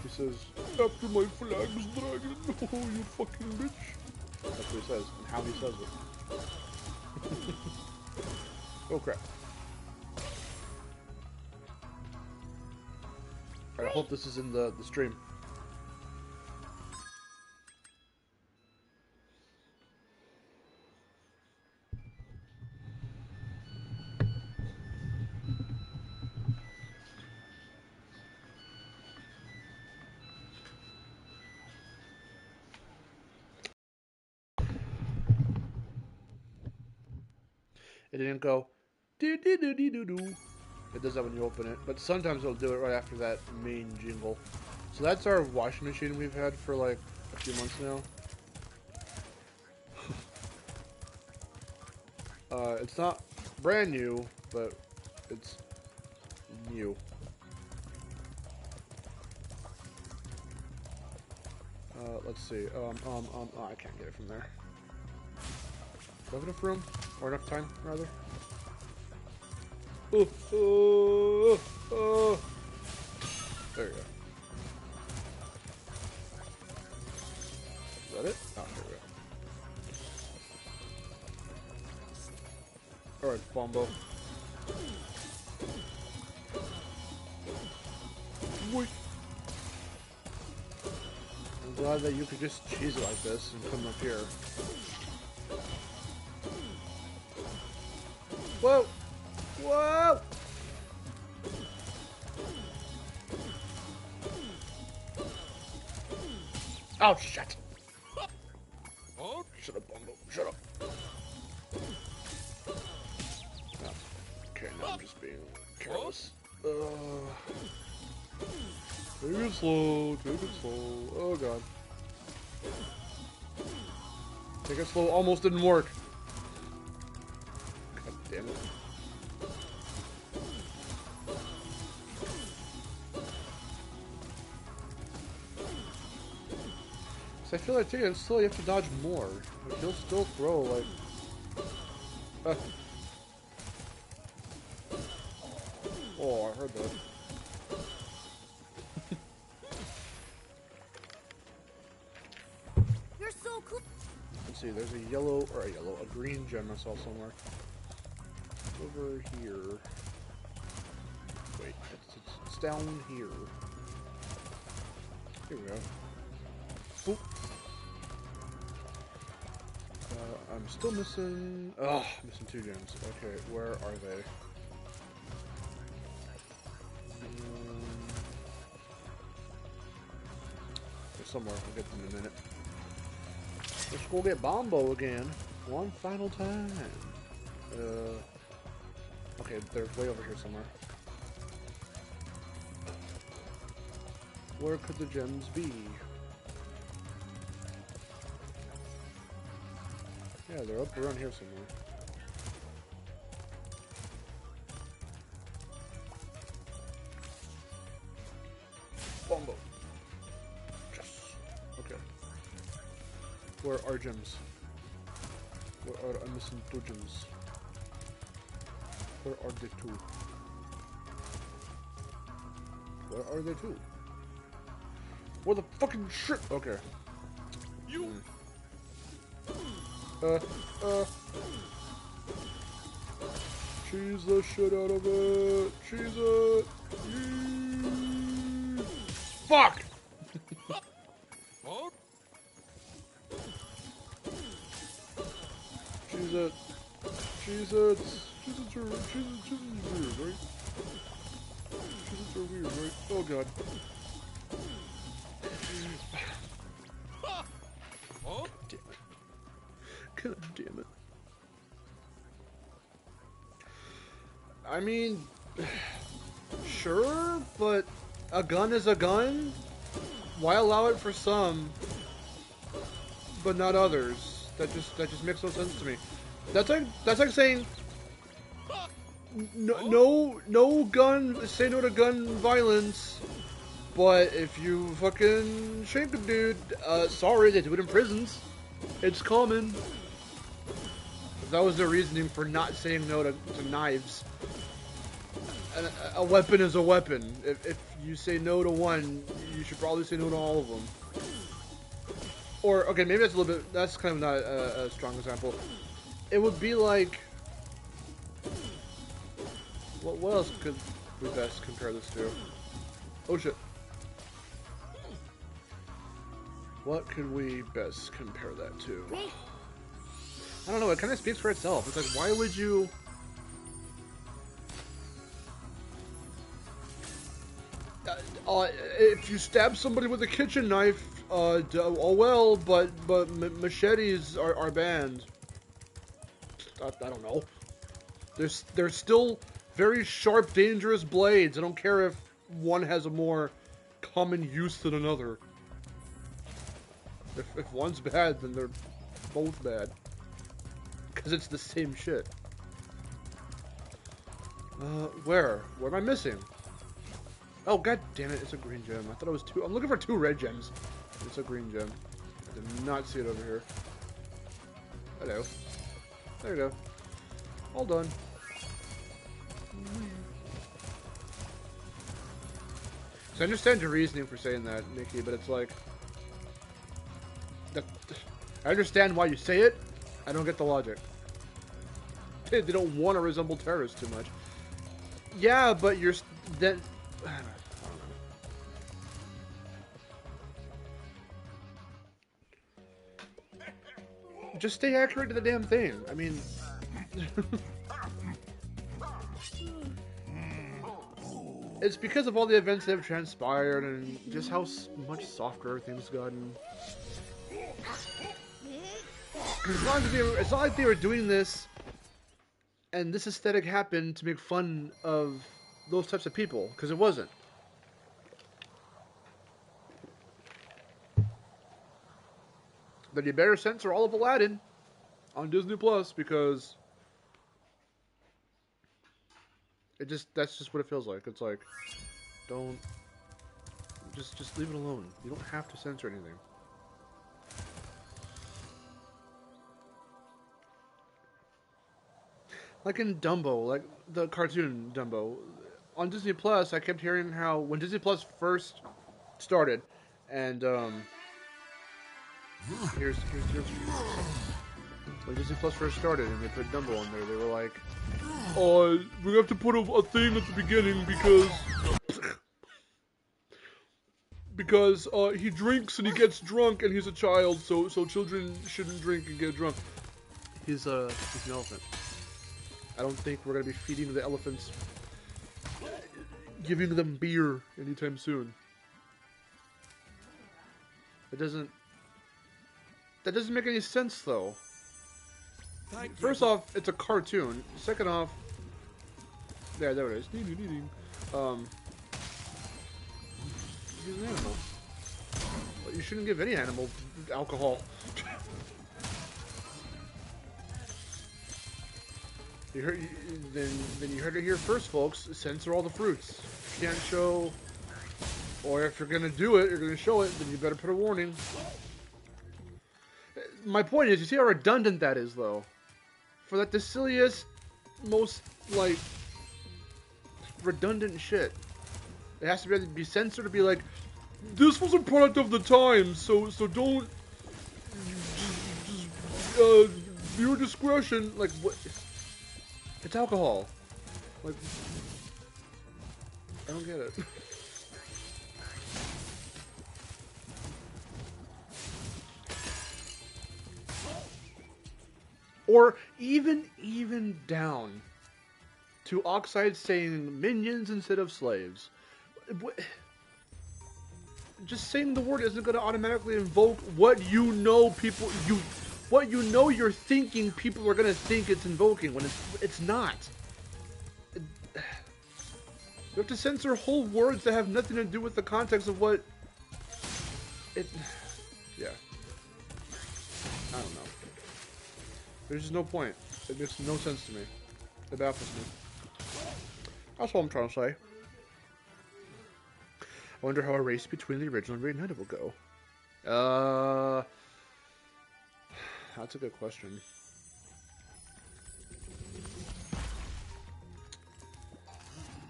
He says, after my flag's dragon, oh, you fucking bitch. That's what he says, and how he says it. Oh crap. I hope this is in the stream. It didn't go doo doo doo doo doo doo. It does that when you open it, but sometimes it'll do it right after that main jingle. So that's our washing machine we've had for like a few months now. It's not brand new, but it's new. Let's see. Oh, I can't get it from there. Do I have enough room? Or enough time, rather? There you go. Is that it? Oh, here we go. Alright, Bombo. Wait. I'm glad that you could just cheese it like this and come up here. Whoa! Whoa! Oh, shit! Oh, shut up, Bombo. Shut up. Oh. Okay, now I'm just being careless. Take it slow, take it slow. Oh, God. Take it slow almost didn't work. God damn it. So I feel like taking it slow, you have to dodge more. Like, he'll still throw, like... Oh, I heard that. You're so cool. Let's see, there's a green gem I saw somewhere. Over here. Wait, it's down here. Here we go. Oop. I'm still missing... Oh, missing 2 gems. Okay, where are they? They're somewhere. I'll get them in a minute. Let's go get Bombo again. One final time. Okay, they're way over here somewhere. Where could the gems be? Yeah, they're up around here somewhere. Bombo. Yes. Okay. Where are gems? Where are I'm missing 2 gems? Where are the 2? Where are they 2? Where the fucking shit? Okay. You. Cheese the shit out of it. Cheese it. Yee. Fuck. Cheese it. Cheese it. Cheese are weird, right? Cheeses are weird, right? Oh god. God damn it. I mean, sure, but a gun is a gun. Why allow it for some, but not others? That just makes no sense to me. That's like saying no gun. Say no to gun violence. But if you fucking shank a dude, sorry, they do it in prisons. It's common. That was their reasoning for not saying no to knives. And a weapon is a weapon. If you say no to one, you should probably say no to all of them. Or, okay, maybe that's a little bit, that's kind of not a strong example. It would be like, what else could we best compare this to? Oh shit. What could we best compare that to? I don't know, it kind of speaks for itself. It's like, why would you... if you stab somebody with a kitchen knife, oh well, but machetes are banned. I don't know. They're still very sharp, dangerous blades. I don't care if one has a more common use than another. If one's bad, then they're both bad. Because it's the same shit. Where am I missing? Oh, god damn it, it's a green gem. I thought it was two. I'm looking for 2 red gems. It's a green gem. I did not see it over here. Hello. There you go. All done. So I understand your reasoning for saying that, Nikki, but it's like... I understand why you say it. I don't get the logic. They don't want to resemble terrorists too much. Yeah, but you're... Then... I don't know. Just stay accurate to the damn thing. I mean... It's because of all the events that have transpired and just how much softer things gotten. It's not like they were doing this and this aesthetic happened to make fun of those types of people, because it wasn't. Then you better censor all of Aladdin on Disney Plus, because that's just what it feels like. It's like, don't just leave it alone. You don't have to censor anything. Like in Dumbo, like the cartoon Dumbo, on Disney Plus, I kept hearing how when Disney Plus first started, and here's when Disney Plus first started and they put Dumbo on there, they were like, we have to put a thing at the beginning because he drinks and he gets drunk and he's a child, so children shouldn't drink and get drunk. He's an elephant. I don't think we're gonna be feeding the elephants, giving them beer anytime soon. That doesn't make any sense, though. First off, it's a cartoon. Second off, yeah, there it is. He's an animal. But you shouldn't give any animal alcohol. Then you heard it here first, folks. Censor all the fruits. If you can't show, or if you're gonna do it, you're gonna show it, then you better put a warning. My point is, you see how redundant that is, though. For like the silliest, most like redundant shit, it has to be censored to be like, this was a product of the time, so don't just viewer discretion. Like, what? It's alcohol. Like, I don't get it. Or even down to Oxide saying minions instead of slaves. Just saying the word isn't going to automatically invoke what you know what you know you're thinking people are going to think it's invoking when it's not. You have to censor whole words that have nothing to do with the context of what it... Yeah. I don't know. There's just no point. It makes no sense to me. It baffles me. That's what I'm trying to say. I wonder how a race between the original and Reignited will go. That's a good question.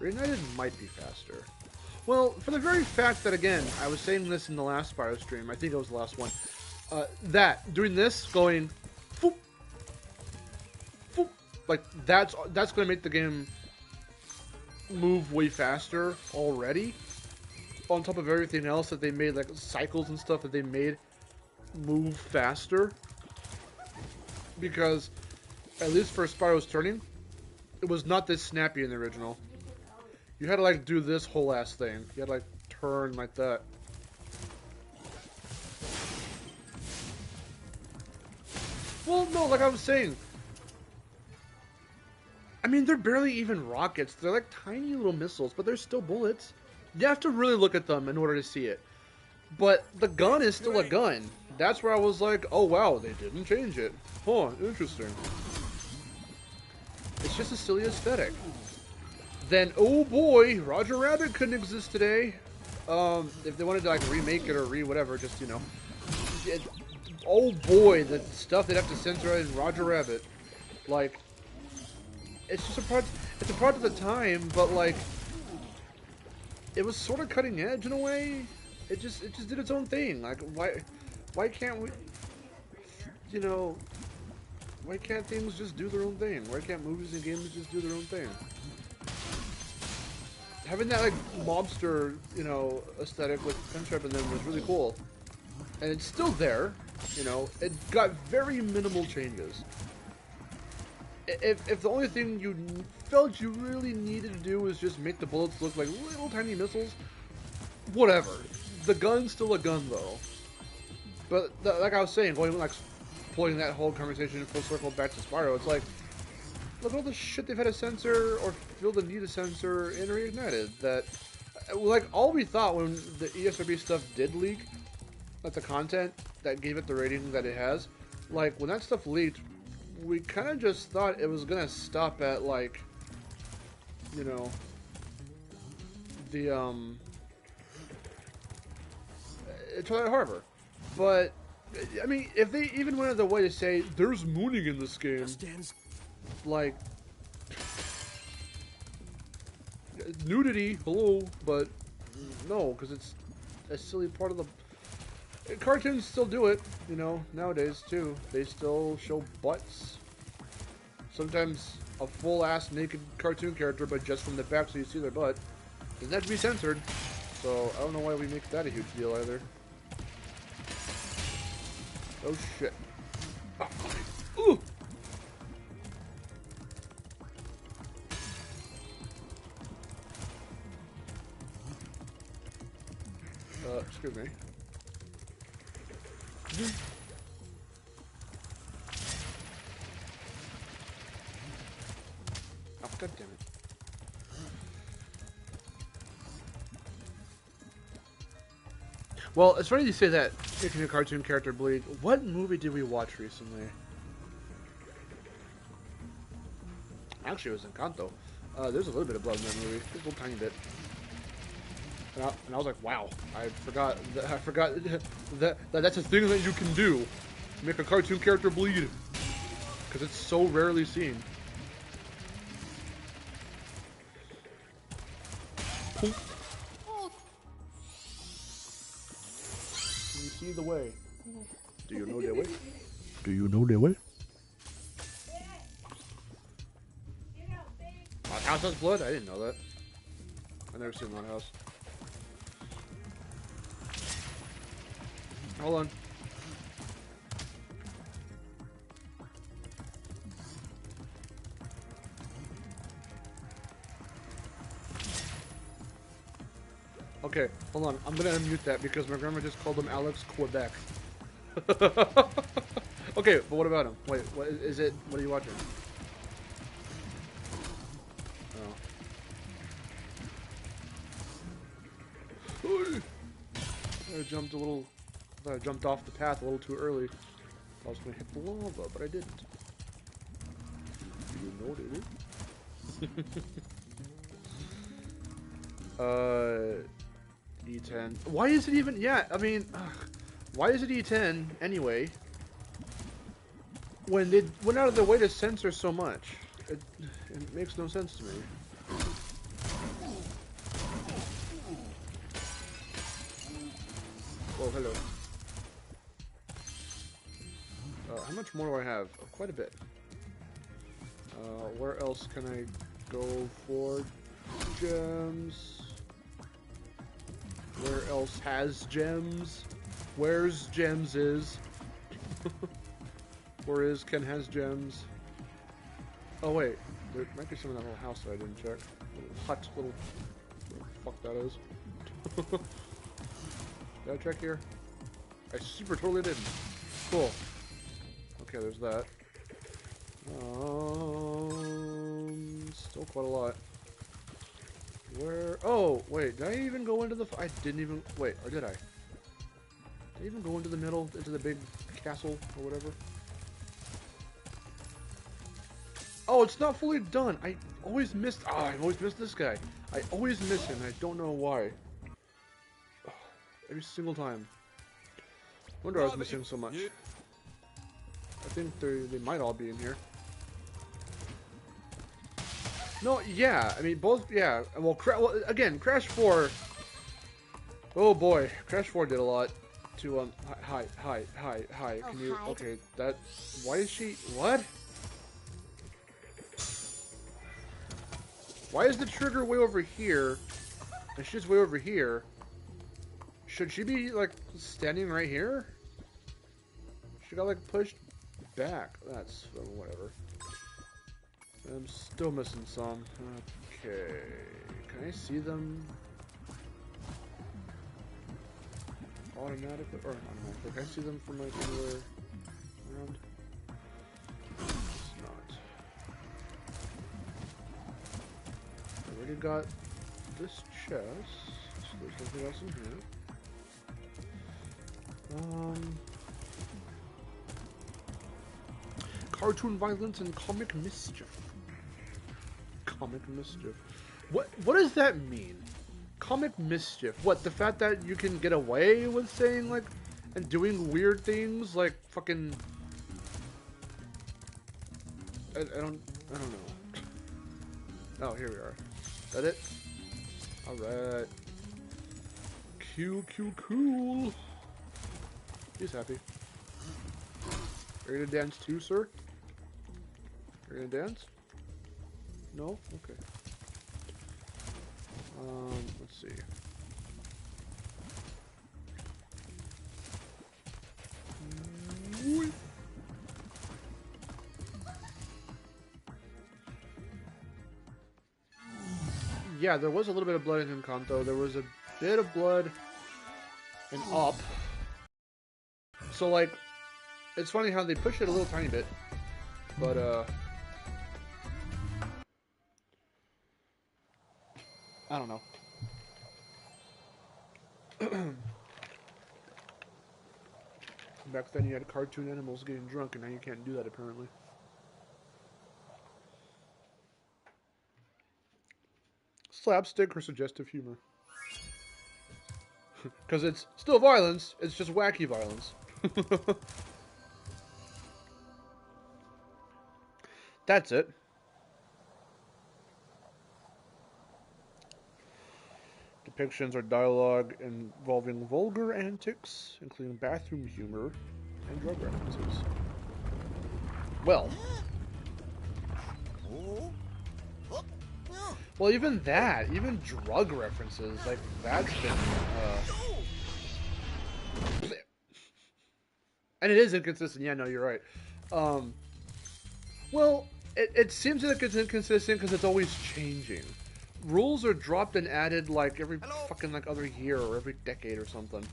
Reignited might be faster. Well, for the very fact that, again, I was saying this in the last Spyro stream, I think it was the last one, doing this, going, foop, foop, like, that's going to make the game move way faster already, on top of everything else that they made, like, cycles and stuff that they made move faster, because, at least for Spyro's turning, it was not this snappy in the original. You had to, like, do this whole ass thing. You had to, like, turn like that. Well, no, like I was saying. I mean, they're barely even rockets. They're like tiny little missiles, but they're still bullets. You have to really look at them in order to see it. But the gun is still a gun. That's where I was like, oh wow, they didn't change it. Huh, interesting. It's just a silly aesthetic. Then, oh boy, Roger Rabbit couldn't exist today. If they wanted to like remake it or whatever, just, you know. Oh boy, the stuff they'd have to censor in Roger Rabbit. Like, it's just a product of the time, but like, it was sort of cutting edge in a way. It just did its own thing. Like, why can't we, you know, why can't things just do their own thing? Why can't movies and games just do their own thing? Having that, like, mobster, you know, aesthetic with Pinstripe in them was really cool. And it's still there, you know. It got very minimal changes. If the only thing you felt you really needed to do was just make the bullets look like little tiny missiles, whatever. The gun's still a gun, though. But, like I was saying, pulling that whole conversation full circle back to Spyro, it's like, look at all the shit they've had to censor or feel the need to censor in Reignited. That, like, all we thought when the ESRB stuff did leak, like the content that gave it the rating that it has, like, when that stuff leaked, we kind of just thought it was going to stop at, like, you know, the, Twilight Harbor. But, I mean, if they even went out of the way to say, there's mooning in this game, like, nudity, hello, but no, because it's a silly part of the... Cartoons still do it, you know, nowadays, too. They still show butts. Sometimes a full-ass naked cartoon character, but just from the back so you see their butt. Doesn't have to be censored, so I don't know why we make that a huge deal, either. Oh, shit. Oh, ooh! Excuse me. Oh, God damn it. Well, it's funny you say that, making a cartoon character bleed. What movie did we watch recently? Actually, it was Encanto. There's a little bit of blood in that movie. Just a little tiny bit. And I was like, wow, I forgot that that's a thing that you can do. Make a cartoon character bleed. Because it's so rarely seen. Can you see the way? Do you know the way? Do you know the way? My house has blood? I didn't know that. I've never seen that house. Hold on. Okay, hold on. I'm gonna unmute that because my grandma just called him Alex Quebec. Okay, but what about him? Wait, what is it? What are you watching? Oh. I jumped a little... I thought I jumped off the path a little too early. I was going to hit the lava, but I didn't. Do you know what it is? E10. Why is it even... Yeah, I mean... why is it E10, anyway? When they went out of their way to censor so much. It makes no sense to me. Whoa, hello. How much more do I have? Oh, quite a bit. Where else can I go for gems? Where else has gems? Where's gems is? Where is Ken has gems? Oh wait, there might be some in that little house that I didn't check. Little hut, little... What the fuck that is. Did I check here? I super totally didn't. Cool. Okay, there's that. Still quite a lot. Where? Oh, wait. Did I even go into the? I didn't even. Wait, or did I? Did I even go into the middle, into the big castle or whatever? Oh, it's not fully done. I always missed. Oh, I always missed this guy. I always miss him. I don't know why. Oh, every single time. Wonder I was missing so much. I think they might all be in here. No, yeah. I mean, both. Yeah. Well, again, Crash 4. Oh boy, Crash 4 did a lot to Hi. Can you? Hi. Okay, that. Why is she? What? Why is the trigger way over here? And she's way over here. Should she be like standing right here? She got like pushed back. That's whatever. I'm still missing some. Okay. Can I see them? Automatically or automatically? Can I see them from like anywhere around? It's not. I already got this chest. So there's nothing else in here. Cartoon violence and comic mischief. Comic mischief. What does that mean? Comic mischief. What, the fact that you can get away with saying like and doing weird things like fucking I don't know. Oh, here we are. Is that it? Alright. Cool. He's happy. Are you gonna dance too, sir? Are you gonna dance? No? Okay. Let's see. Yeah, there was a little bit of blood in Encanto. There was a bit of blood in Up. So, like, it's funny how they push it a little tiny bit. But, I don't know. Back then you had cartoon animals getting drunk, and now you can't do that, apparently. Slapstick or suggestive humor. Because it's still violence, it's just wacky violence. That's it. Depictions or dialogue involving vulgar antics, including bathroom humor and drug references. Well, even that, even drug references, like, that's been, and it is inconsistent, yeah, no, you're right. Well, it seems like it's inconsistent because it's always changing. Rules are dropped and added, like, every fucking, like, other year or every decade or something.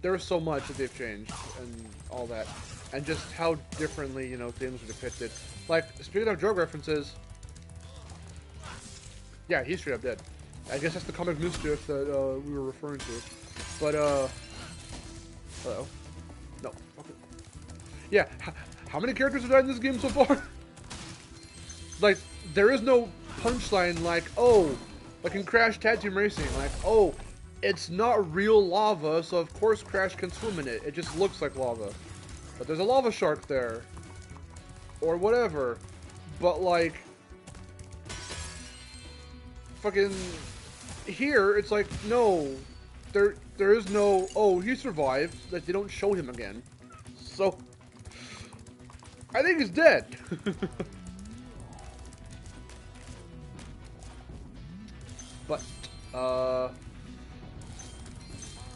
There's so much that they've changed and all that. And just how differently, you know, things are depicted. Like, speaking of drug references... Yeah, he's straight up dead. I guess that's the comic mischief that we were referring to. But, hello? No. Okay. Yeah, how many characters have died in this game so far? Like, there is no punchline like, oh, like in Crash Tag Team Racing, like, oh, it's not real lava, so of course Crash can swim in it. It just looks like lava. But there's a lava shark there. Or whatever. But, like... fucking here, it's like, no, there is no, oh, he survived. Like, they don't show him again. So, I think he's dead. But, no,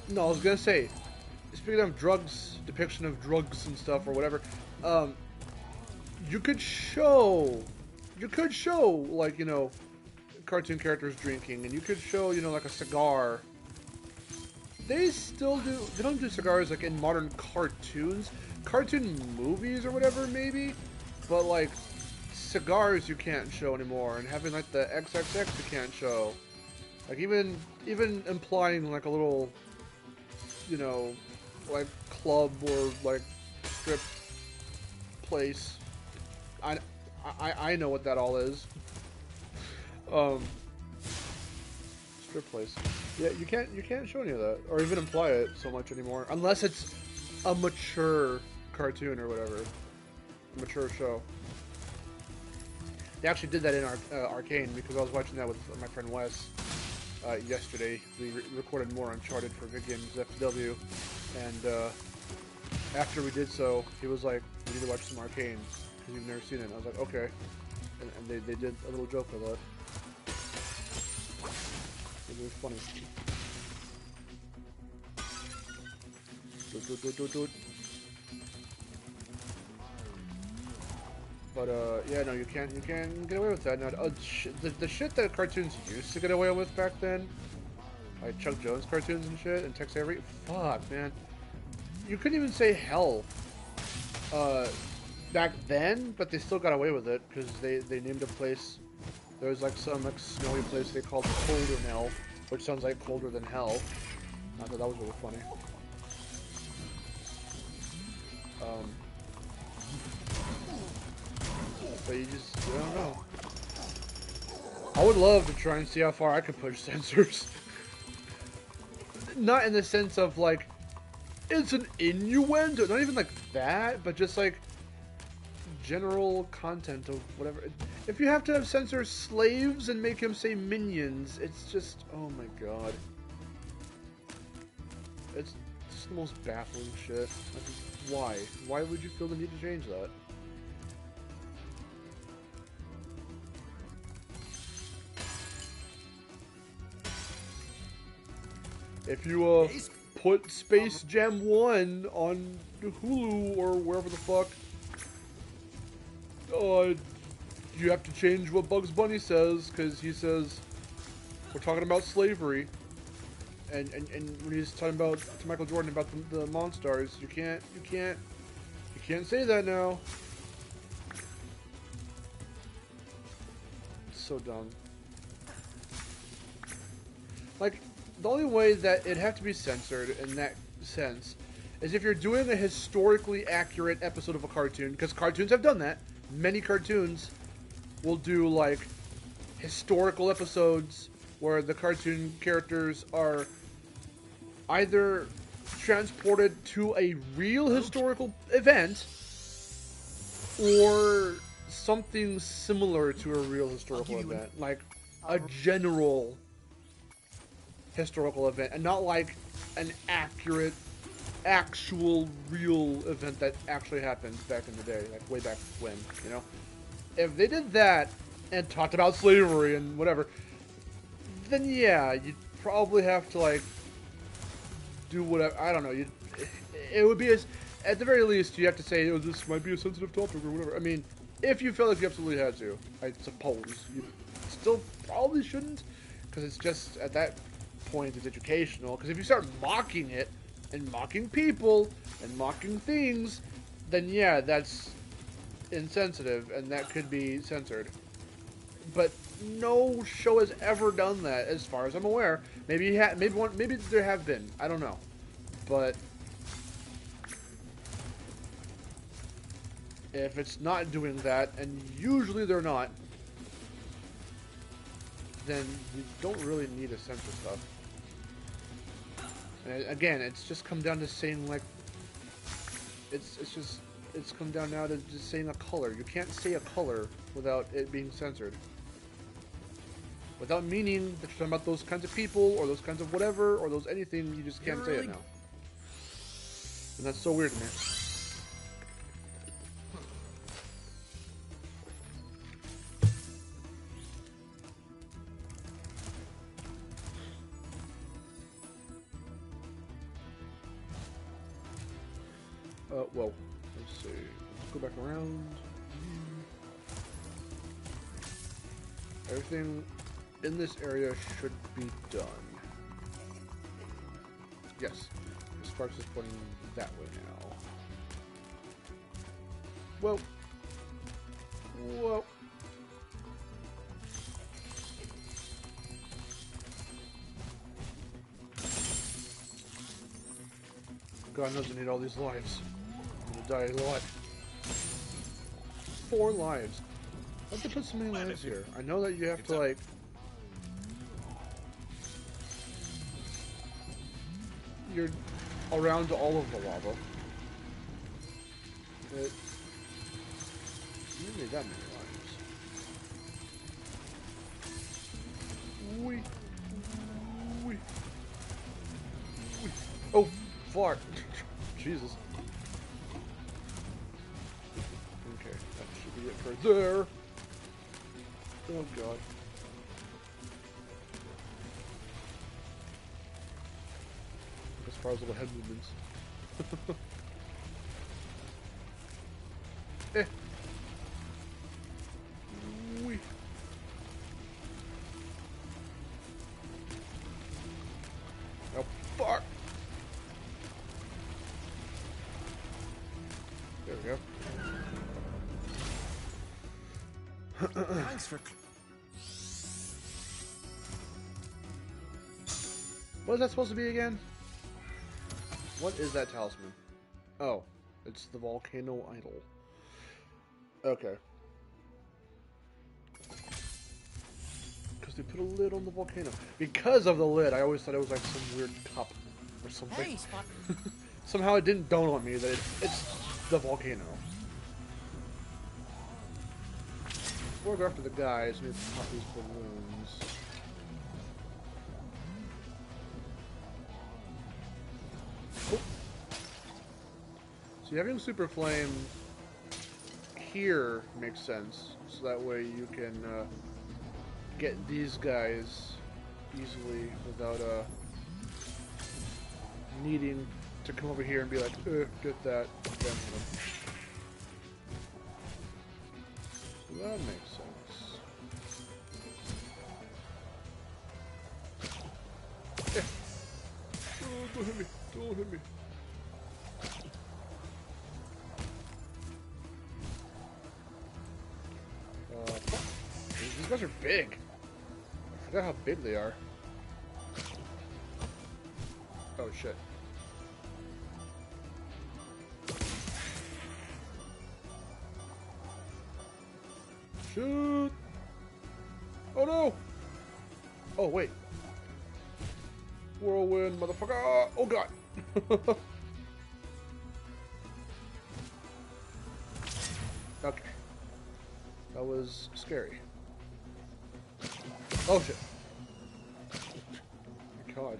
I was gonna say, speaking of drugs, depiction of drugs and stuff or whatever, you could show, like, you know, cartoon characters drinking, and you could show, you know, like a cigar. They still do, they don't do cigars like in modern cartoon movies or whatever, maybe, but like cigars you can't show anymore, and having like the XXX you can't show. Like even implying like a little, you know, like club or like strip place. I know what that all is. Strip place. Yeah, you can't show any of that or even imply it so much anymore, unless it's a mature cartoon or whatever, a mature show. They actually did that in Arcane, because I was watching that with my friend Wes yesterday. We recorded more Uncharted for Vid Games FW, and after we did so, he was like, "We need to watch some Arcane because you've never seen it." And I was like, "Okay," and they did a little joke with that. It was funny. But yeah, no, you can't get away with that now. The shit that cartoons used to get away with back then, like Chuck Jones cartoons and shit, and Tex Avery. Fuck, man, you couldn't even say hell back then, but they still got away with it because they named a place. There was like some like snowy place they called Colder Hell, which sounds like colder than hell. I thought that was really funny. But you don't know. I would love to try and see how far I could push censors. Not in the sense of like, it's an innuendo, not even like that, but just like general content of whatever. If you have to censor slaves and make him say minions, it's just, oh my god. It's just the most baffling shit. Like, why? Why would you feel the need to change that? If you put Space Jam 1 on Hulu or wherever the fuck, you have to change what Bugs Bunny says, because he says we're talking about slavery, and when he's talking about to Michael Jordan about the Monstars, you can't say that now. It's so dumb. Like, the only way that it'd have to be censored in that sense is if you're doing a historically accurate episode of a cartoon, because cartoons have done that. Many cartoons will do like historical episodes where the cartoon characters are either transported to a real historical event or something similar to a real historical event, like a general historical event, and not like an accurate, actual, real event that actually happened back in the day, like way back when, you know? If they did that and talked about slavery and whatever, then yeah, you'd probably have to like do whatever. I don't know. It would be at the very least you have to say, oh, this might be a sensitive topic or whatever. I mean, if you felt like you absolutely had to, I suppose you still probably shouldn't, because it's just at that point it's educational. Because if you start mocking it and mocking people and mocking things, then yeah, that's insensitive and that could be censored. But no show has ever done that, as far as I'm aware. Maybe maybe there have been. I don't know, but if it's not doing that, and usually they're not, then you don't really need to censor stuff. And again, it's just come down to saying like, it's come down now to just saying a color. You can't say a color without it being censored. without meaning that you're talking about those kinds of people, or those kinds of whatever, or those anything, you just can't say it now. And that's so weird to me. Well, let's see. Let's go back around. Everything in this area should be done. Yes. The Sparks is pointing that way now. Whoa. Whoa. God knows I need all these lives. I'm gonna die a lot. 4 lives. Why'd they put so many lives here? I know that you have to, like... You're around all of the lava. But... You don't need that many lives. Wee. Wee. Wee. Oh, fart. Jesus. Okay, that should be it for there. Oh god. As far as little head movements. Eh. Wee. Oh, fuck. There we go. Thanks for... What is that supposed to be again? What is that talisman? Oh, it's the volcano idol. Okay. Because they put a lid on the volcano. Because of the lid, I always thought it was like some weird cup or something. Hey, Spot. Somehow it didn't dawn on me that it's the volcano. Before I go after the guys, I need to pop these balloons. Oh. So having Super Flame here makes sense, so that way you can get these guys easily without needing to come over here and be like, get that, then hit him. So that makes sense. Yeah. Oh, don't hit me, don't hit me. These guys are big. I forgot how big they are. Oh shit. Shoot! Oh no! Oh wait. Whirlwind, motherfucker! Oh god! Okay. That was scary. Oh shit. My god.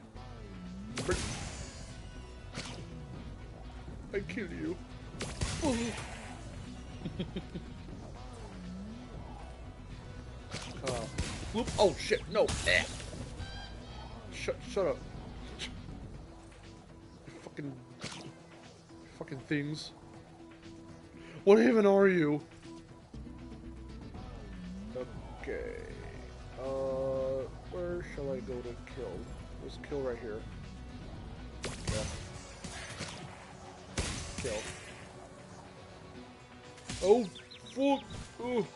I killed you. Oh. Whoop. Oh shit, no. Shut up. You fucking things. What even are you? Okay. Where shall I go to kill? There's kill right here. Yeah. Kill. Oh, fuck! Oh.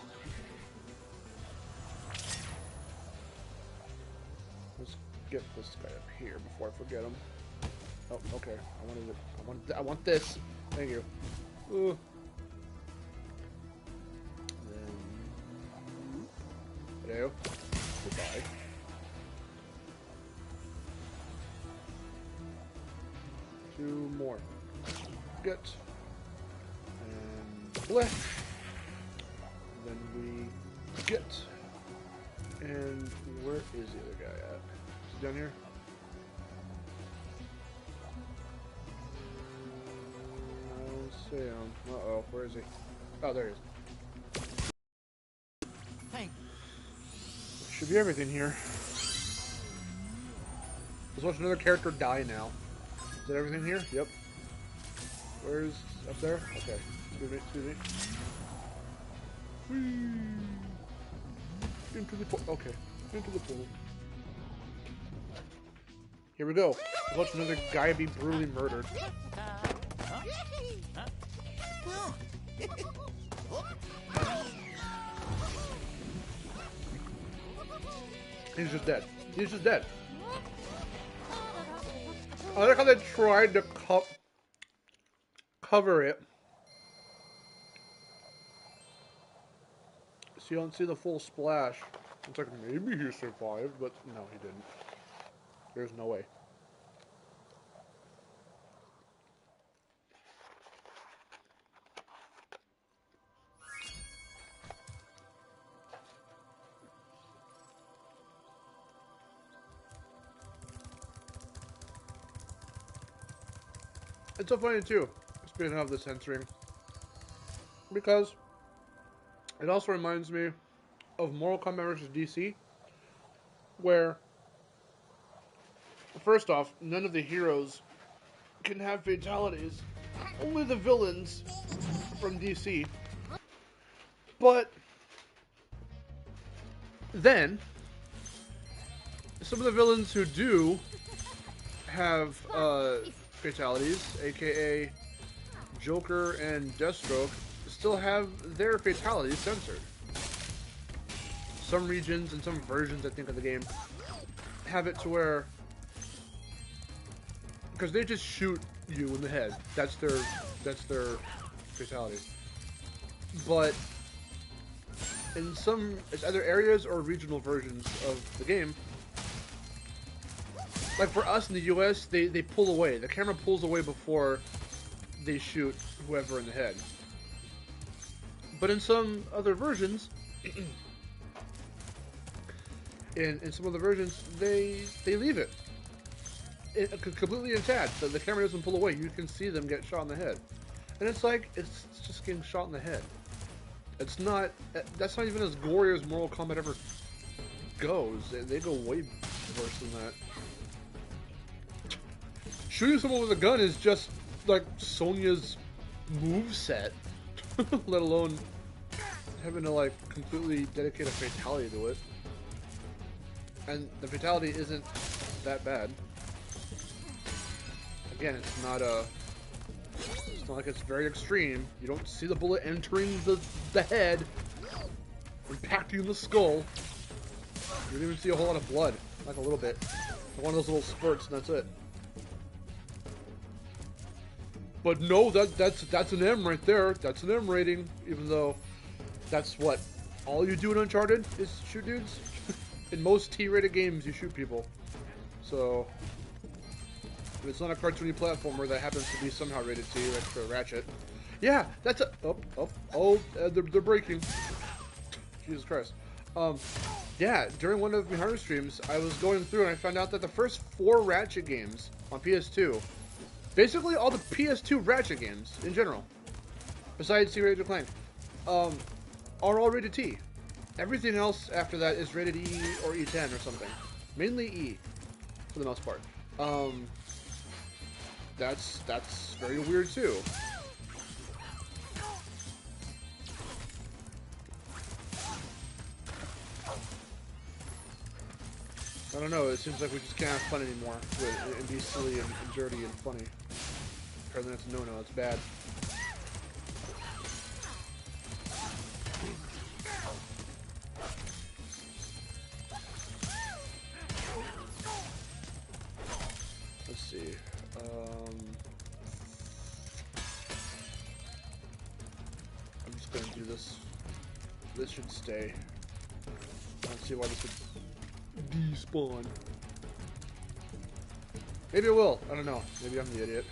Let's get this guy up here before I forget him. Oh, okay. I want this. Thank you. Then. Hello. Goodbye. Two more. Get. And bleh. Then we get. And where is the other guy at? Is he down here? I don't see him. Uh-oh, where is he? Oh, there he is. Hey. Should be everything here. Let's watch another character die now. Is that everything here? Yep. Where's up there? Okay. Excuse me, excuse me. Whee! Into the portal. Okay. Into the portal. Here we go. Let's watch another guy be brutally murdered. He's just dead. He's just dead. I like how they tried to cover it. So you don't see the full splash. It's like, maybe he survived, but no, he didn't. There's no way. It's so funny too, speaking of the censoring, because it also reminds me of Mortal Kombat vs. DC, where, first off, none of the heroes can have fatalities, only the villains from DC, but then, some of the villains who do have, fatalities, aka Joker and Deathstroke, still have their fatalities censored. Some regions and some versions, I think, of the game have it to where, because they just shoot you in the head. That's their fatality. But in some other areas or regional versions of the game, like for us in the US, they pull away. The camera pulls away before they shoot whoever in the head. But in some other versions, in some other versions, they leave it completely intact. The camera doesn't pull away. You can see them get shot in the head, and it's like it's just getting shot in the head. It's not. That's not even as gory as Mortal Kombat ever goes. They go way worse than that. Shooting someone with a gun is just like Sonya's moveset, let alone having to like completely dedicate a fatality to it. And the fatality isn't that bad. Again, it's not like it's very extreme. You don't see the bullet entering the head, impacting the skull. You don't even see a whole lot of blood, like a little bit. One of those little spurts, and that's it. But no, that's an M right there. That's an M rating, even though that's what all you do in Uncharted is shoot dudes. In most T-rated games, you shoot people. So if it's not a cartoony platformer that happens to be somehow rated T, like for Ratchet. Yeah, that's a they're breaking. Jesus Christ. Yeah, during one of my streams, I was going through and I found out that the first 4 Ratchet games on PS2. Basically, all the PS2 Ratchet games, in general, besides Ratchet & Clank, are all rated T. Everything else after that is rated E or E10 or something. Mainly E, for the most part. That's very weird, too. I don't know, it seems like we just can't have fun anymore and be silly and dirty and funny. Apparently that's a no-no, it's bad. Let's see. I'm just gonna do this. This should stay. I don't see why this would despawn. Maybe it will. I don't know. Maybe I'm the idiot.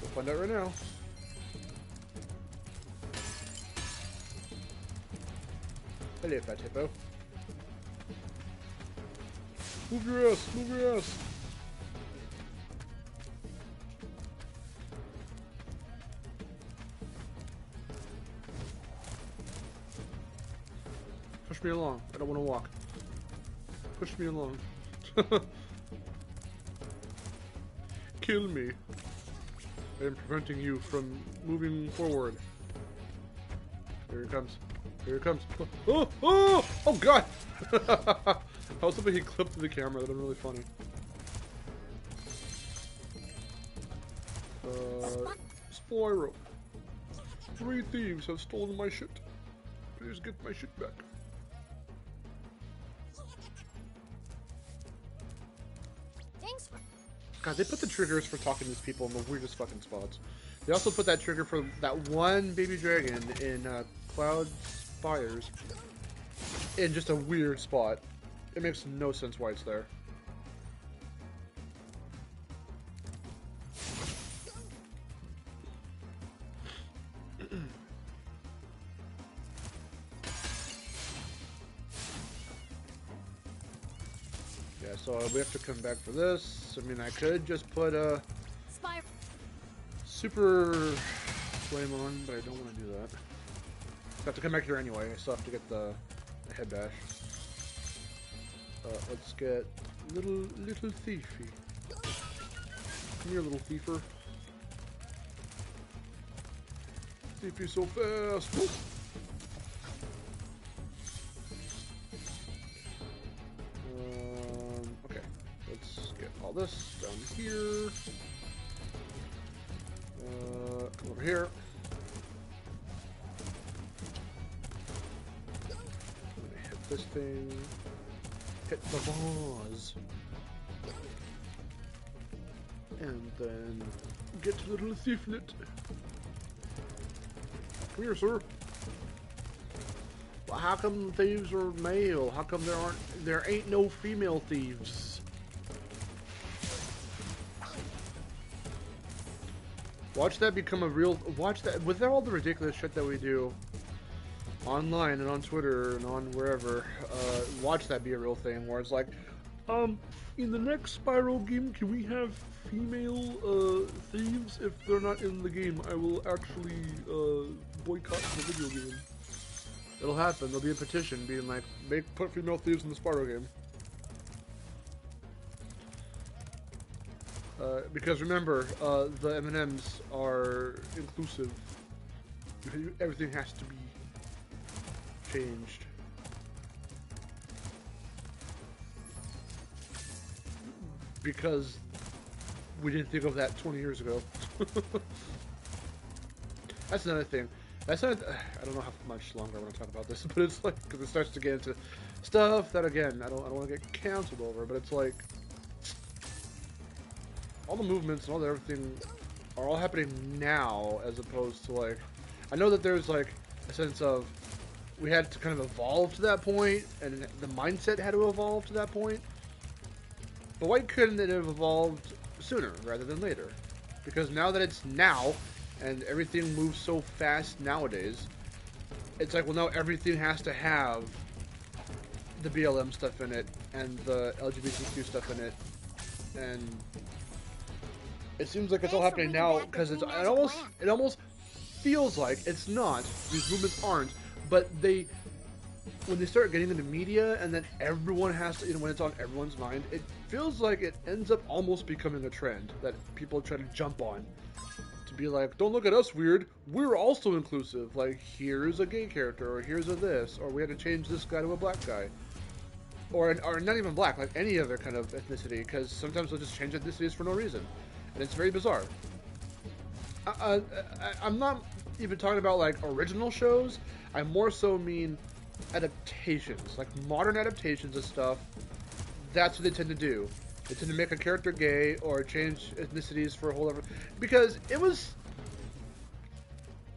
We'll find out right now. Hello, Fat Hippo. Move your ass! Move your ass! Push me along. I don't want to walk. Push me along. Kill me. I am preventing you from moving forward. Here he comes. Here he comes. Oh! Oh! Oh God! I was hoping he clipped the camera. That'd been really funny. Spyro. 3 thieves have stolen my shit. Please get my shit back. Thanks for... God, they put the triggers for talking to these people in the weirdest fucking spots. They also put that trigger for that one baby dragon in Cloud Spires in just a weird spot. It makes no sense why it's there. Yeah, so we have to come back for this. I mean, I could just put a super flame on, but I don't want to do that. I have to come back here anyway. I still have to get the head bash. Let's get little thiefy. Come here, little thiefer. Thiefy so fast. Woo! Okay, let's get all this down here. Come over here. I'm gonna hit this thing. Hit the vase. And then get to little thieflet. Come here, sir. Well, how come thieves are male? How come there ain't no female thieves? Watch that become a real... Watch that... With all the ridiculous shit that we do online and on Twitter and on wherever, watch that be a real thing where it's like, in the next Spyro game, can we have female, thieves? If they're not in the game, I will actually, boycott the video game. It'll happen. There'll be a petition being like, put female thieves in the Spyro game. Because remember, the M&Ms are inclusive. Everything has to be changed. Because we didn't think of that 20 years ago. That's another thing. That's not, I don't know how much longer I want to talk about this, but it's like, because it starts to get into stuff that, again, I don't want to get canceled over, but it's like, all the movements and all the everything are all happening now, as opposed to like, I know that there's like a sense of we had to kind of evolve to that point, and the mindset had to evolve to that point. But why couldn't it have evolved sooner rather than later? Because now that it's now, and everything moves so fast nowadays, it's like, well, now everything has to have the BLM stuff in it, and the LGBTQ stuff in it, and it seems like it's all happening now because it almost feels like it's not. These movements aren't, but when they start getting into media and then everyone has to, when it's on everyone's mind, it feels like it ends up almost becoming a trend that people try to jump on to be like, don't look at us weird. We're also inclusive. Like, here's a gay character, or here's a this, or we had to change this guy to a black guy. Or not even black, like any other kind of ethnicity, because sometimes they'll just change ethnicities for no reason. And it's very bizarre. I'm not even talking about like original shows. I more so mean adaptations, like modern adaptations of stuff. That's what they tend to do. They tend to make a character gay or change ethnicities for a whole other. Because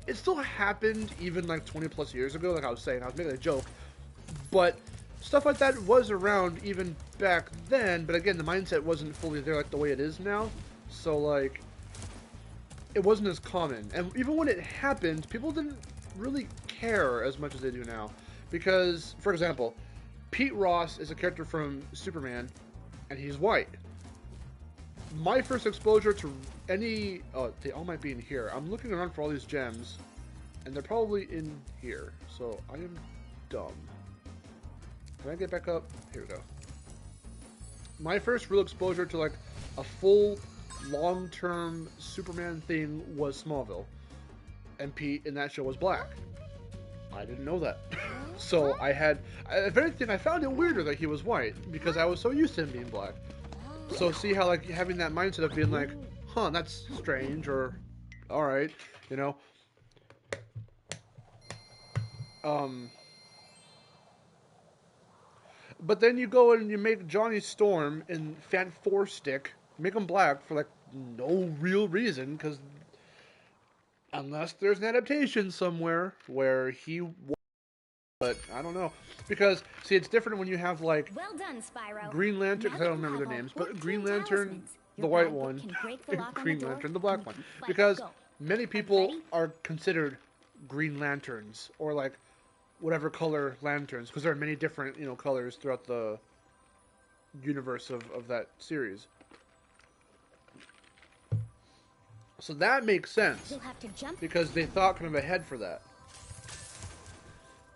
it still happened even like 20 plus years ago. Like I was saying, I was making a joke, but stuff like that was around even back then. But again, the mindset wasn't fully there like the way it is now. So, like, it wasn't as common. And even when it happened, people didn't really care as much as they do now. Because, for example, Pete Ross is a character from Superman and he's white. My first exposure to any... Oh, they all might be in here. I'm looking around for all these gems, and they're probably in here. So I am dumb. Can I get back up? Here we go. My first real exposure to like a full long-term Superman thing was Smallville. And Pete in that show was black. I didn't know that. So I had... If anything, I found it weirder that he was white, because I was so used to him being black. So see how like having that mindset of being like, huh, that's strange, or alright, you know. But then you go and you make Johnny Storm in Fat Four Stick, make him black for like no real reason, because unless there's an adaptation somewhere where he... But I don't know, because see, it's different when you have like Well done, Spyro. Green Lantern. I don't remember their names, but Green Lantern, the white one, and Green Lantern, the black one, because many people are considered Green Lanterns or like whatever color lanterns, because there are many different colors throughout the universe of that series. So that makes sense because they thought kind of ahead for that.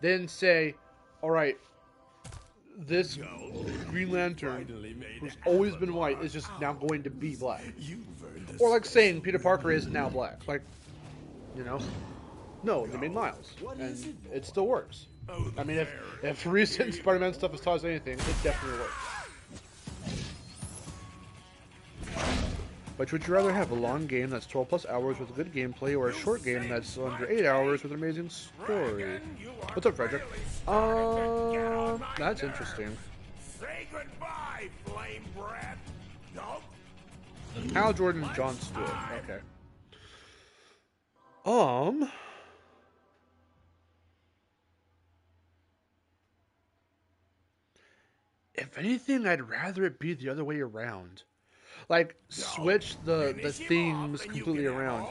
Then say, all right, this Green Lantern, who's always been white, is just now going to be black. Or like saying Peter Parker is now black. Like, no, they made Miles, and it still works. I mean, if recent Spider-Man stuff has taught us anything, it definitely works. But would you rather have a long game that's 12 plus hours with good gameplay, or a short game that's under 8 hours with an amazing story? What's up, Frederick? That's interesting. Say goodbye, flame breath. Nope. Hal Jordan and Jon Stewart. Okay. If anything, I'd rather it be the other way around. Like, switch the themes completely around.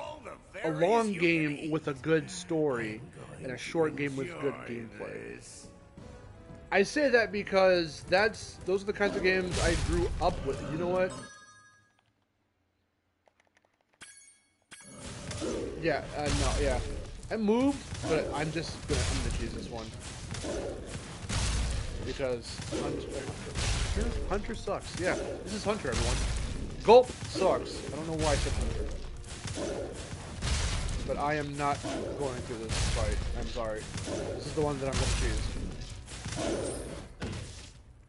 A long game with a good story, and a short game with good gameplay. I say that because those are the kinds of games I grew up with. You know what? Yeah, no, yeah. I moved, but I'm gonna choose this one. Because Hunter sucks. Yeah, this is Hunter, everyone. Gulp sucks. I don't know why I said Hunter. But I am not going through this fight. I'm sorry. This is the one that I'm going to choose.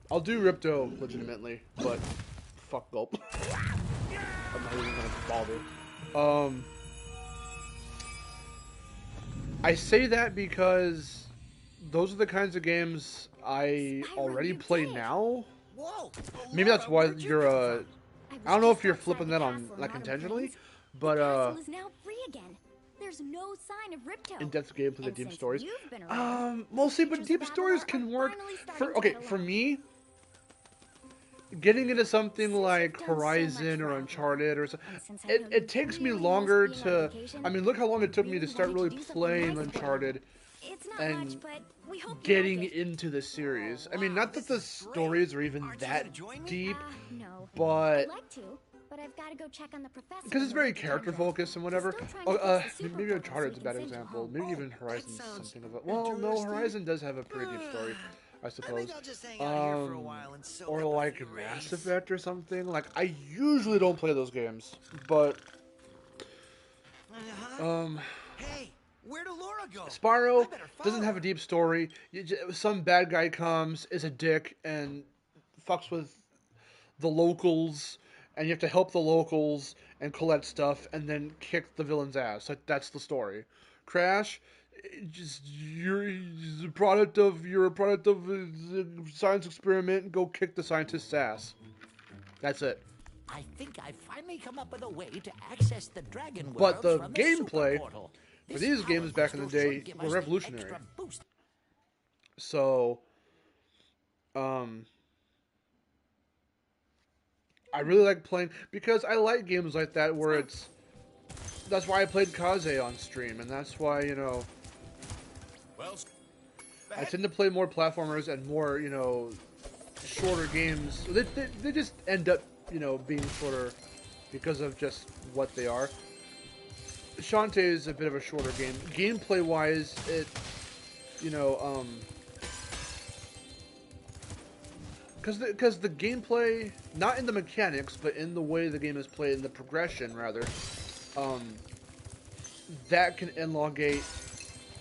I'll do Ripto legitimately, but fuck Gulp. I'm not even going to bother. I say that because those are the kinds of games I already play now. Maybe that's why you're I don't know if you're flipping that on like intentionally, but There's no sign of Ripto. in-depth gameplay, the deep stories. Well, see, but deep stories can work for me. Getting into something like Horizon or Uncharted or something, it takes me longer to. I mean, look how long it took me to start really playing Uncharted and getting into the series. I mean, not that the stories are even that deep, but I've got to go check on the professor. Because it's very character focused and whatever. Maybe Uncharted's a bad example. Maybe even Horizon's something of it. Well, no, Horizon does have a pretty deep story, I suppose. Or like Mass Effect or something. Like, I usually don't play those games, but Hey, where did Laura go? Spyro doesn't have a deep story. Some bad guy comes, is a dick, and fucks with the locals. And you have to help the locals and collect stuff, and then kick the villain's ass. Like, that's the story. Crash, you're a product of a science experiment, and go kick the scientist's ass. That's it. I think I finally come up with a way to access the dragon world. But the from gameplay the for these games back in the day were revolutionary. So, I really like playing, because I like games like that where that's why I played Kaze on stream, and that's why, I tend to play more platformers and more, shorter games, they just end up, you know, being shorter because of just what they are. Shantae is a bit of a shorter game. Gameplay-wise, it, you know, because the gameplay, not in the mechanics, but in the way the game is played, in the progression, rather, that can elongate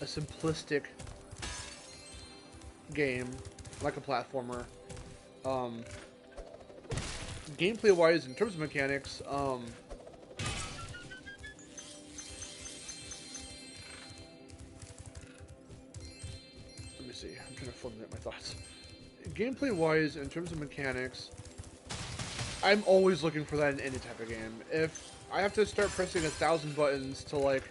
a simplistic game, like a platformer. Gameplay-wise, in terms of mechanics, let me see, I'm trying to formulate my thoughts. Gameplay-wise, in terms of mechanics, I'm always looking for that in any type of game. If I have to start pressing 1,000 buttons to, like,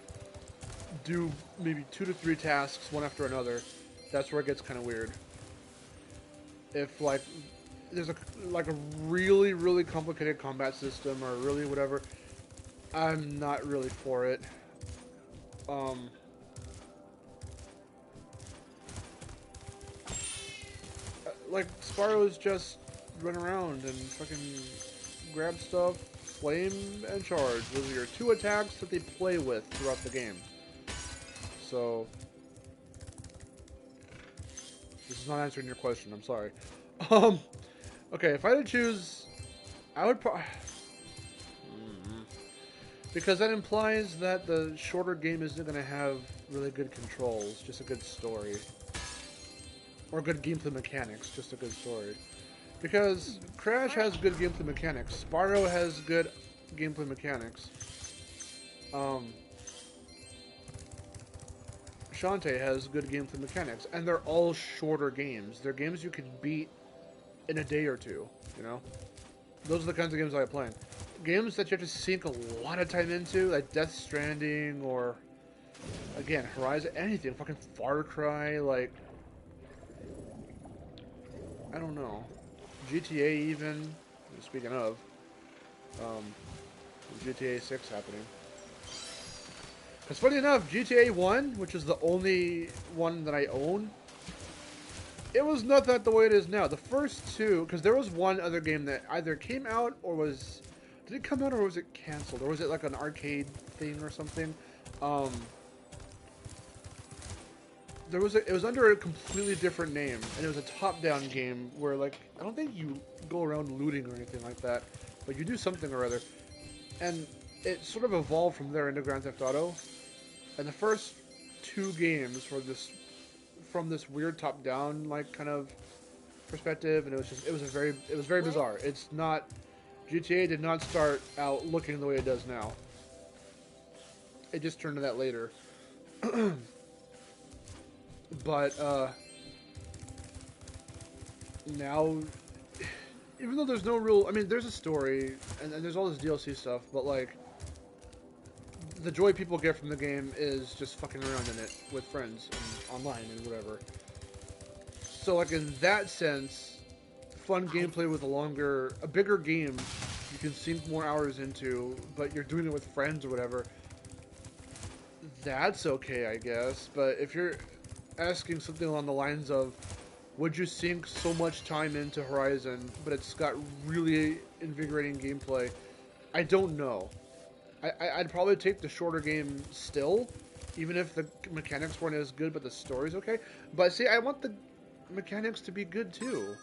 do maybe 2 to 3 tasks one after another, that's where it gets kind of weird. If, like, there's a really, really complicated combat system or really whatever, I'm not really for it. Like, Spyro is just run around and fucking grab stuff, flame, and charge. Those are your 2 attacks that they play with throughout the game. So, this is not answering your question, I'm sorry. Okay, if I had to choose, I would probably... Because that implies that the shorter game isn't going to have really good controls, just a good story. Or good gameplay mechanics, just a good story. Because Crash has good gameplay mechanics. Spyro has good gameplay mechanics. Shantae has good gameplay mechanics. And they're all shorter games. They're games you can beat in a day or two, you know? Those are the kinds of games I like playing. Games that you have to sink a lot of time into, like Death Stranding, or, again, Horizon, anything. Fucking Far Cry, like... I don't know. GTA even. Speaking of, GTA 6 happening. Because funny enough, GTA 1, which is the only one that I own, it was not that the way it is now. The first 2, because there was one other game that either came out or was... Did it come out or was it canceled? Or was it like an arcade thing or something? It was under a completely different name, and it was a top-down game where, like, I don't think you go around looting or anything like that, but you do something or other. And it sort of evolved from there into Grand Theft Auto. And the first 2 games were from this weird top-down, like, kind of perspective, and it was very bizarre. It's not... GTA did not start out looking the way it does now. It just turned to that later. But, now, even though there's no real, I mean, there's a story, and there's all this DLC stuff, but, like, the joy people get from the game is just fucking around in it with friends and online and whatever. So, like, in that sense, fun gameplay with a bigger game you can sink more hours into, but you're doing it with friends or whatever, that's okay, I guess. But if you're asking something along the lines of, would you sink so much time into Horizon, but it's got really invigorating gameplay, I don't know. I'd probably take the shorter game still, even if the mechanics weren't as good, but the story's okay. But see, I want the mechanics to be good too.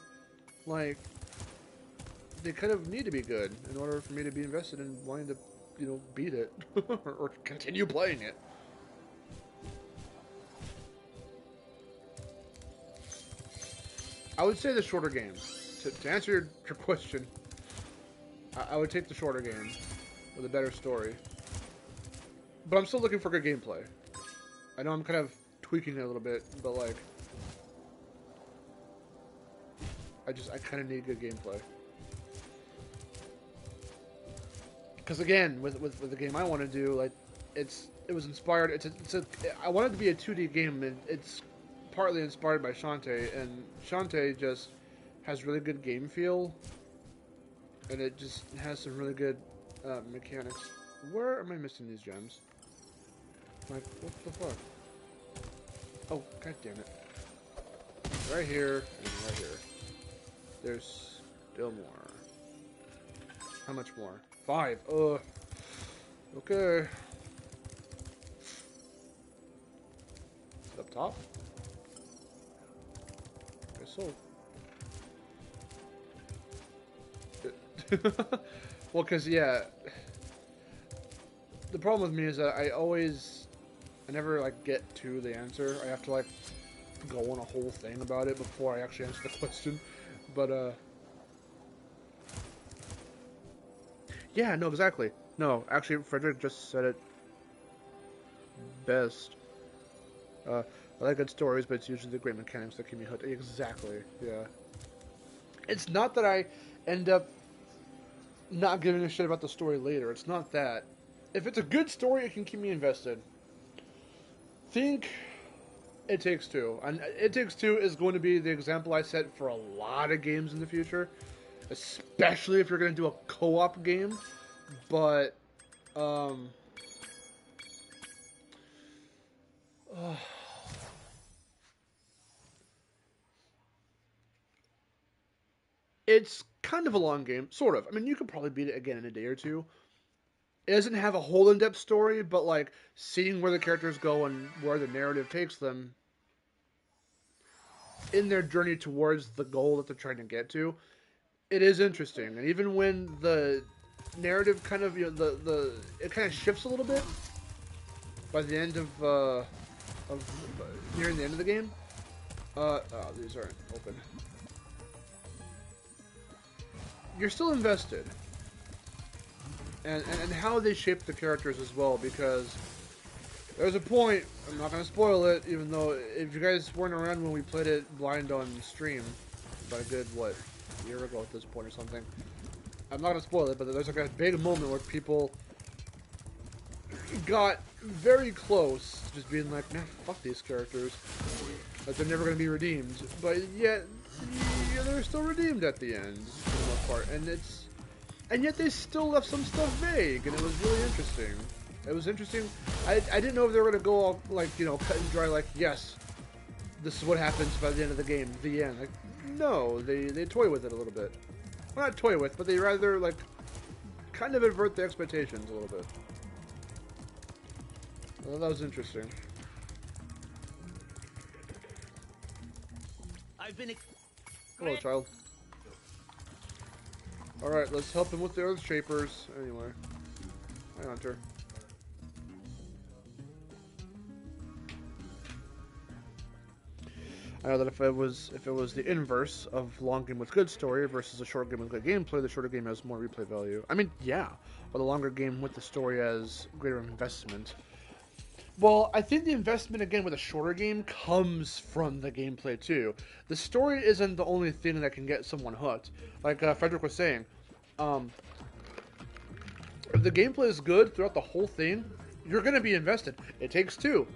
Like, they kind of need to be good in order for me to be invested in wanting to, you know, beat it or continue playing it. I would say the shorter game. To answer your question, I would take the shorter game with a better story. But I'm still looking for good gameplay. I know I'm kind of tweaking it a little bit, but like, I kind of need good gameplay. Because again, with the game I want to do, like, it was inspired. I want it to be a 2D game, and it's partly inspired by Shantae, and Shantae just has really good game feel, and it just has some really good mechanics. Where am I missing these gems? Like, what the fuck? Oh, god damn it. Right here, and right here. There's still more. How much more? 5. Ugh. Okay. Up top? Guess so. Well, because, yeah. The problem with me is that I never, like, get to the answer. I have to, like, go on a whole thing about it before I actually answer the question. But, yeah, no, exactly. No, actually, Frederick just said it best. I like good stories, but it's usually the great mechanics that keep me hooked. Exactly, yeah. It's not that I end up not giving a shit about the story later. It's not that. If it's a good story, it can keep me invested. Think It Takes Two. And It Takes Two is going to be the example I set for a lot of games in the future. Especially if you're going to do a co-op game. But, it's kind of a long game, sort of. I mean, you could probably beat it again in a day or two. It doesn't have a whole in-depth story, but, like, seeing where the characters go and where the narrative takes them in their journey towards the goal that they're trying to get to, it is interesting. And even when the narrative kind of, you know, it kind of shifts a little bit by the end of nearing the end of the game. Oh, these aren't open. You're still invested. And how they shape the characters as well, because there's a point, I'm not going to spoil it, even though if you guys weren't around when we played it blind on stream, about a good, what, a year ago at this point or something, I'm not going to spoil it, but there's like a big moment where people got very close to just being like, man, fuck these characters, like they're never going to be redeemed, but yet, yeah, they're still redeemed at the end, for the most part, and yet they still left some stuff vague, and it was really interesting. It was interesting. I didn't know if they were going to go all, like, you know, cut and dry, like, yes, this is what happens by the end of the game, the end. Like, no, they toy with it a little bit. Well, not toy with, but they rather, like, kind of invert the expectations a little bit. I thought that was interesting. I've been... Hello, child. Alright, let's help him with the Earth Shapers. Anyway. Hi, Hunter. I know that if it was the inverse of long game with good story versus a short game with good gameplay, the shorter game has more replay value. I mean, yeah, but the longer game with the story has greater investment. Well, I think the investment, again, with a shorter game comes from the gameplay, too. The story isn't the only thing that can get someone hooked. Like Frederick was saying, if the gameplay is good throughout the whole thing, you're going to be invested. It Takes Two.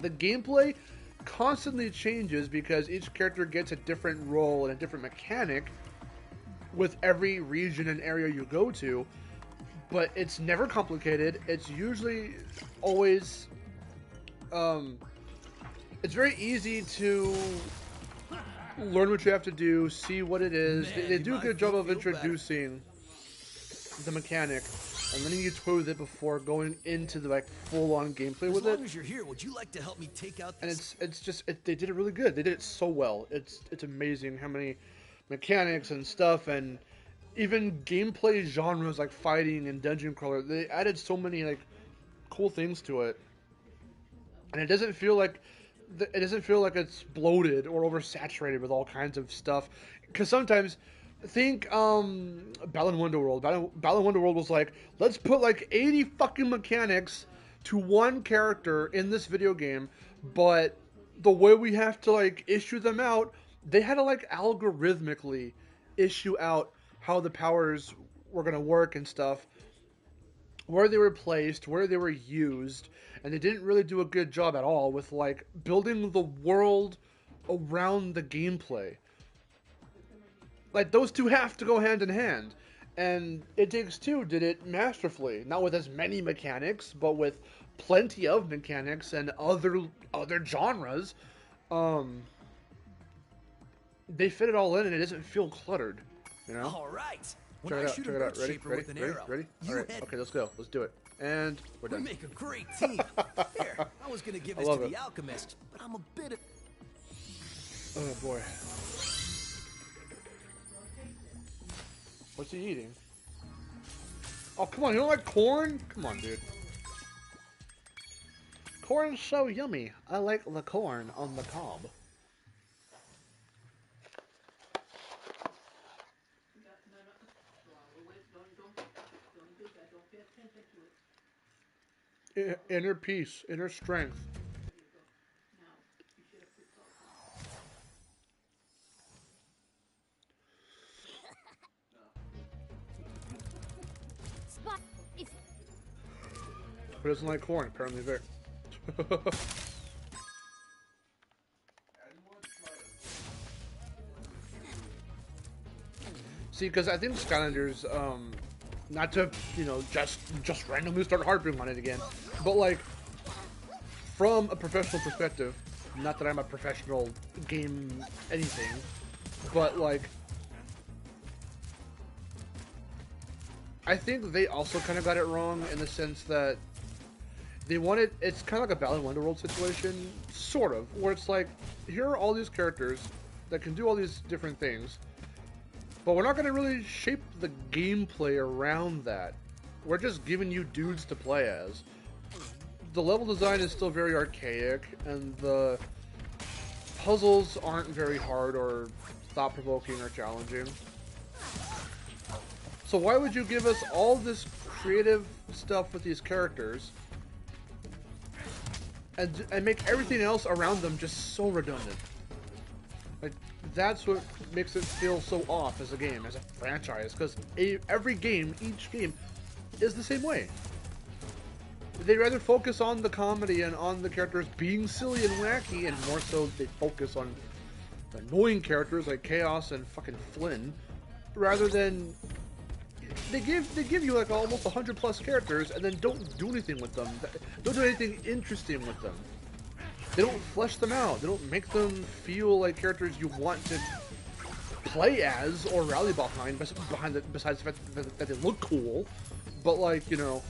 The gameplay constantly changes because each character gets a different role and a different mechanic with every region and area you go to. But it's never complicated. It's usually always... it's very easy to learn what you have to do, see what it is. Man, they do a good job of introducing the mechanic and letting you toy with it before going into the, like, full-on gameplay with it. As long as you're here, would you like to help me take out this... And it's just... they did it really good. They did it so well. It's amazing how many mechanics and stuff and... even gameplay genres like fighting and dungeon crawler, they added so many, like, cool things to it, and it doesn't feel like it's bloated or oversaturated with all kinds of stuff. Because sometimes, think Balan Wonderworld. Balan Wonderworld was like, let's put like 80 fucking mechanics to one character in this video game, but the way we have to, like, issue them out, they had to, like, algorithmically issue out how the powers were going to work and stuff, where they were placed, where they were used, and they didn't really do a good job at all with, like, building the world around the gameplay. Like, those two have to go hand in hand, and It Takes Two did it masterfully, not with as many mechanics, but with plenty of mechanics and other genres. they fit it all in and it doesn't feel cluttered. You know? All right. When Check I it out, shoot check an it out. earth Ready? shaper Ready? with an Ready? arrow, Ready? you Alright, head. okay, let's go. Let's do it. And we're We done. make a great team. Here, I was gonna give I this love to it. the alchemist, but I'm a bit of... Oh boy. What's he eating? Oh, come on, you don't like corn? Come on, dude. Corn's so yummy. I like the corn on the cob. Inner peace, inner strength. Who doesn't like corn? Apparently Vic. See, because I think Skylanders, not to, you know, just randomly start harping on it again, but like, from a professional perspective, not that I'm a professional game anything, but like, I think they also kind of got it wrong in the sense that they wanted, it's kind of like a Battle in Wonderworld situation, sort of, where it's like, here are all these characters that can do all these different things, but we're not going to really shape the gameplay around that. We're just giving you dudes to play as. The level design is still very archaic, and the puzzles aren't very hard or thought-provoking or challenging. So why would you give us all this creative stuff with these characters and make everything else around them just so redundant? Like, that's what makes it feel so off as a game, as a franchise, because every game, each game, is the same way. They rather focus on the comedy and on the characters being silly and wacky, and more so they focus on the annoying characters like Chaos and fucking Flynn, rather than they give you like almost 100 plus characters and then don't do anything with them. Don't do anything interesting with them. They don't flesh them out. They don't make them feel like characters you want to play as or rally behind. Besides the fact that they look cool, but like, you know,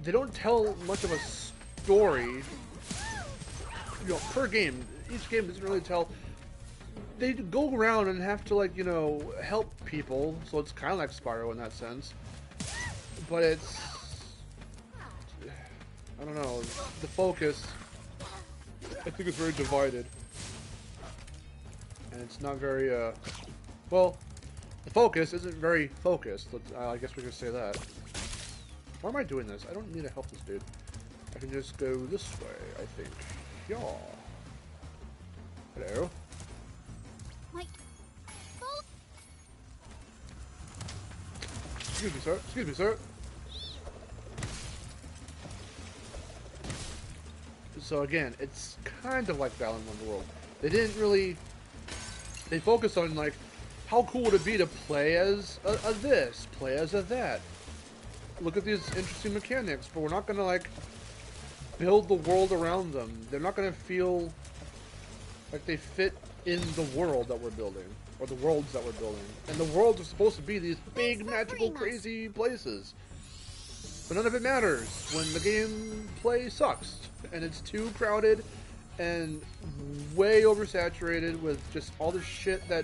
they don't tell much of a story. You know, per game. Each game doesn't really tell. They go around and have to, like, you know, help people, so it's kind of like Spyro in that sense. But it's, I don't know, the focus, I think, is very divided. And it's not very, well, the focus isn't very focused. I guess we could say that. Why am I doing this? I don't need to help this dude. I can just go this way, I think. Yeah. Hello. Excuse me, sir. Excuse me, sir. So again, it's kind of like Battle in Wonderworld. They didn't really... They focus on, like, how cool would it be to play as a this, play as a that. Look at these interesting mechanics, but we're not going to, like, build the world around them. They're not going to feel like they fit in the world that we're building. Or the worlds that we're building. And the worlds are supposed to be these big, magical, crazy places. But none of it matters when the gameplay sucks. And it's too crowded and way oversaturated with just all the shit that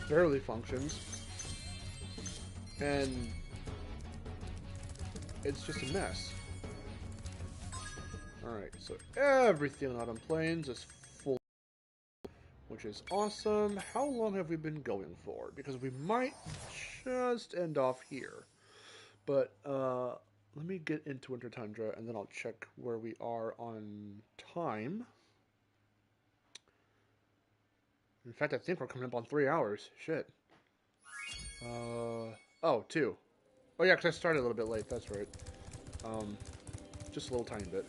barely functions. And it's just a mess. Alright, so everything out on planes is full, which is awesome. How long have we been going for? Because we might just end off here. But, let me get into Winter Tundra, and then I'll check where we are on time. In fact, I think we're coming up on 3 hours. Shit. Oh, 2. Oh, yeah, because I started a little bit late. That's right. Just a little tiny bit.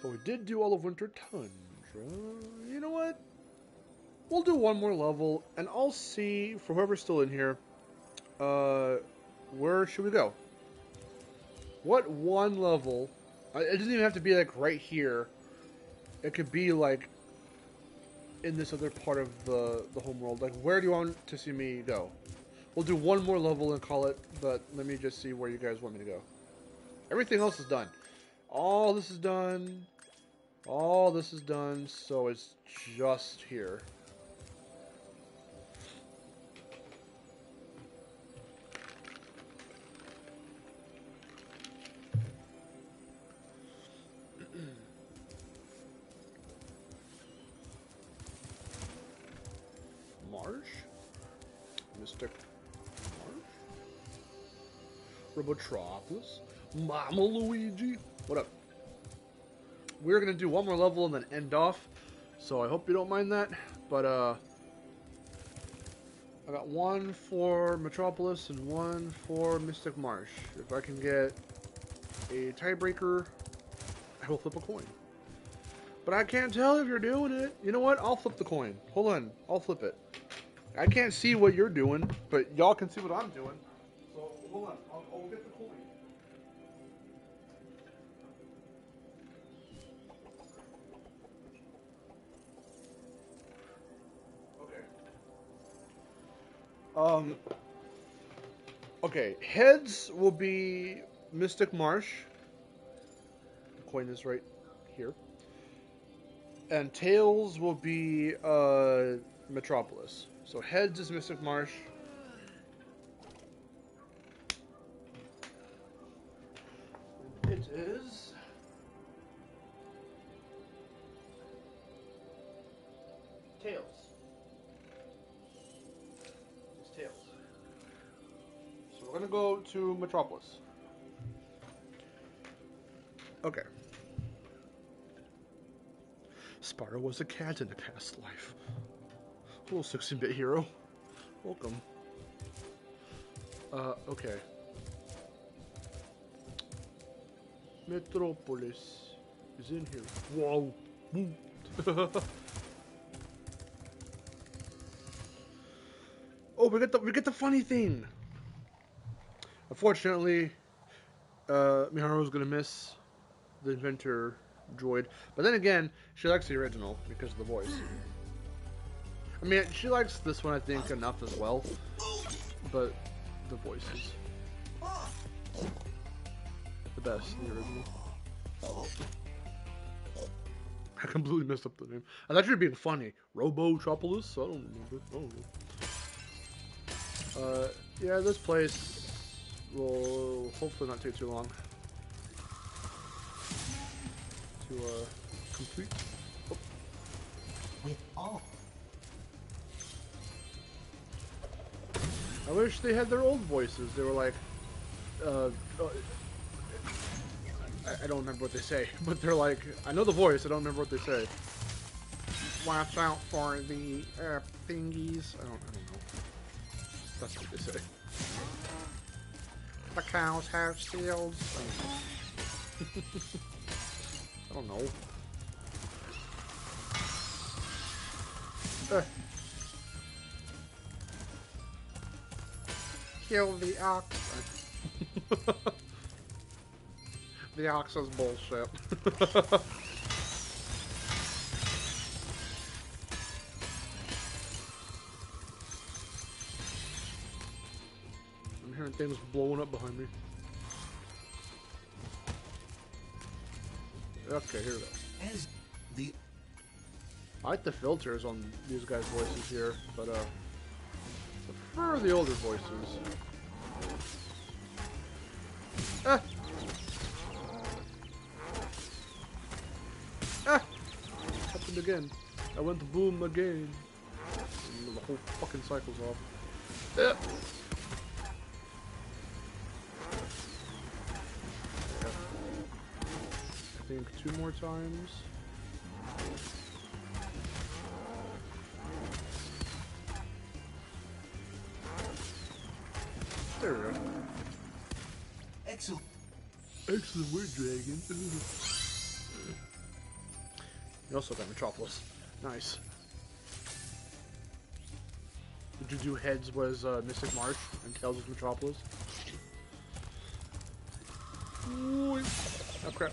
But we did do all of Winter Tundra. You know what? We'll do one more level, and I'll see, for whoever's still in here, where should we go? What one level, it doesn't even have to be like right here, it could be like in this other part of the home world. Like, where do you want to see me go? We'll do one more level and call it, but let me just see where you guys want me to go. Everything else is done. All this is done. All this is done, so it's just here. Marsh? Mystic Marsh? Robotropolis? Mama Luigi? What up? We're gonna do one more level and then end off, so I hope you don't mind that. But I got one for Metropolis and one for Mystic Marsh. If I can get a tiebreaker, I will flip a coin. But I can't tell if you're doing it. You know what? I'll flip the coin. Hold on, I'll flip it. I can't see what you're doing, but y'all can see what I'm doing. So hold on, I'll get the coin. Okay, heads will be Mystic Marsh. The coin is right here. And tails will be Metropolis. So heads is Mystic Marsh. It is tails. Tails. So we're gonna go to Metropolis. Okay. Spyro was a cat in a past life. Hello, 16-bit hero. Welcome. Okay. Metropolis is in here. Whoa. Oh, we get the funny thing. Unfortunately, Miharu's gonna miss the inventor droid, but then again, she likes the original because of the voice. I mean, she likes this one, I think, enough as well, but the voice is the best in the original. I completely messed up the name. I thought you were being funny. Robotropolis? I don't remember. Yeah, this place will hopefully not take too long to complete. Oh. With all. I wish they had their old voices. They were like, I don't remember what they say, but they're like, I know the voice, I don't remember what they say. Watch out for the thingies. I don't know. That's what they say. The cows have shields. I don't know. Kill the ox. The ox is bullshit. I'm hearing things blowing up behind me. Okay, here it is. As the I like the filters on these guys' voices here, but prefer the older voices. Ah! Ah! Happened again. I went to boom again. And the whole fucking cycle's off. Ah! I think 2 more times. There we go. excellent. Excellent word, dragon. You also got Metropolis. Nice. Did you do heads was Mystic Marsh and tails was Metropolis? Ooh. Oh crap.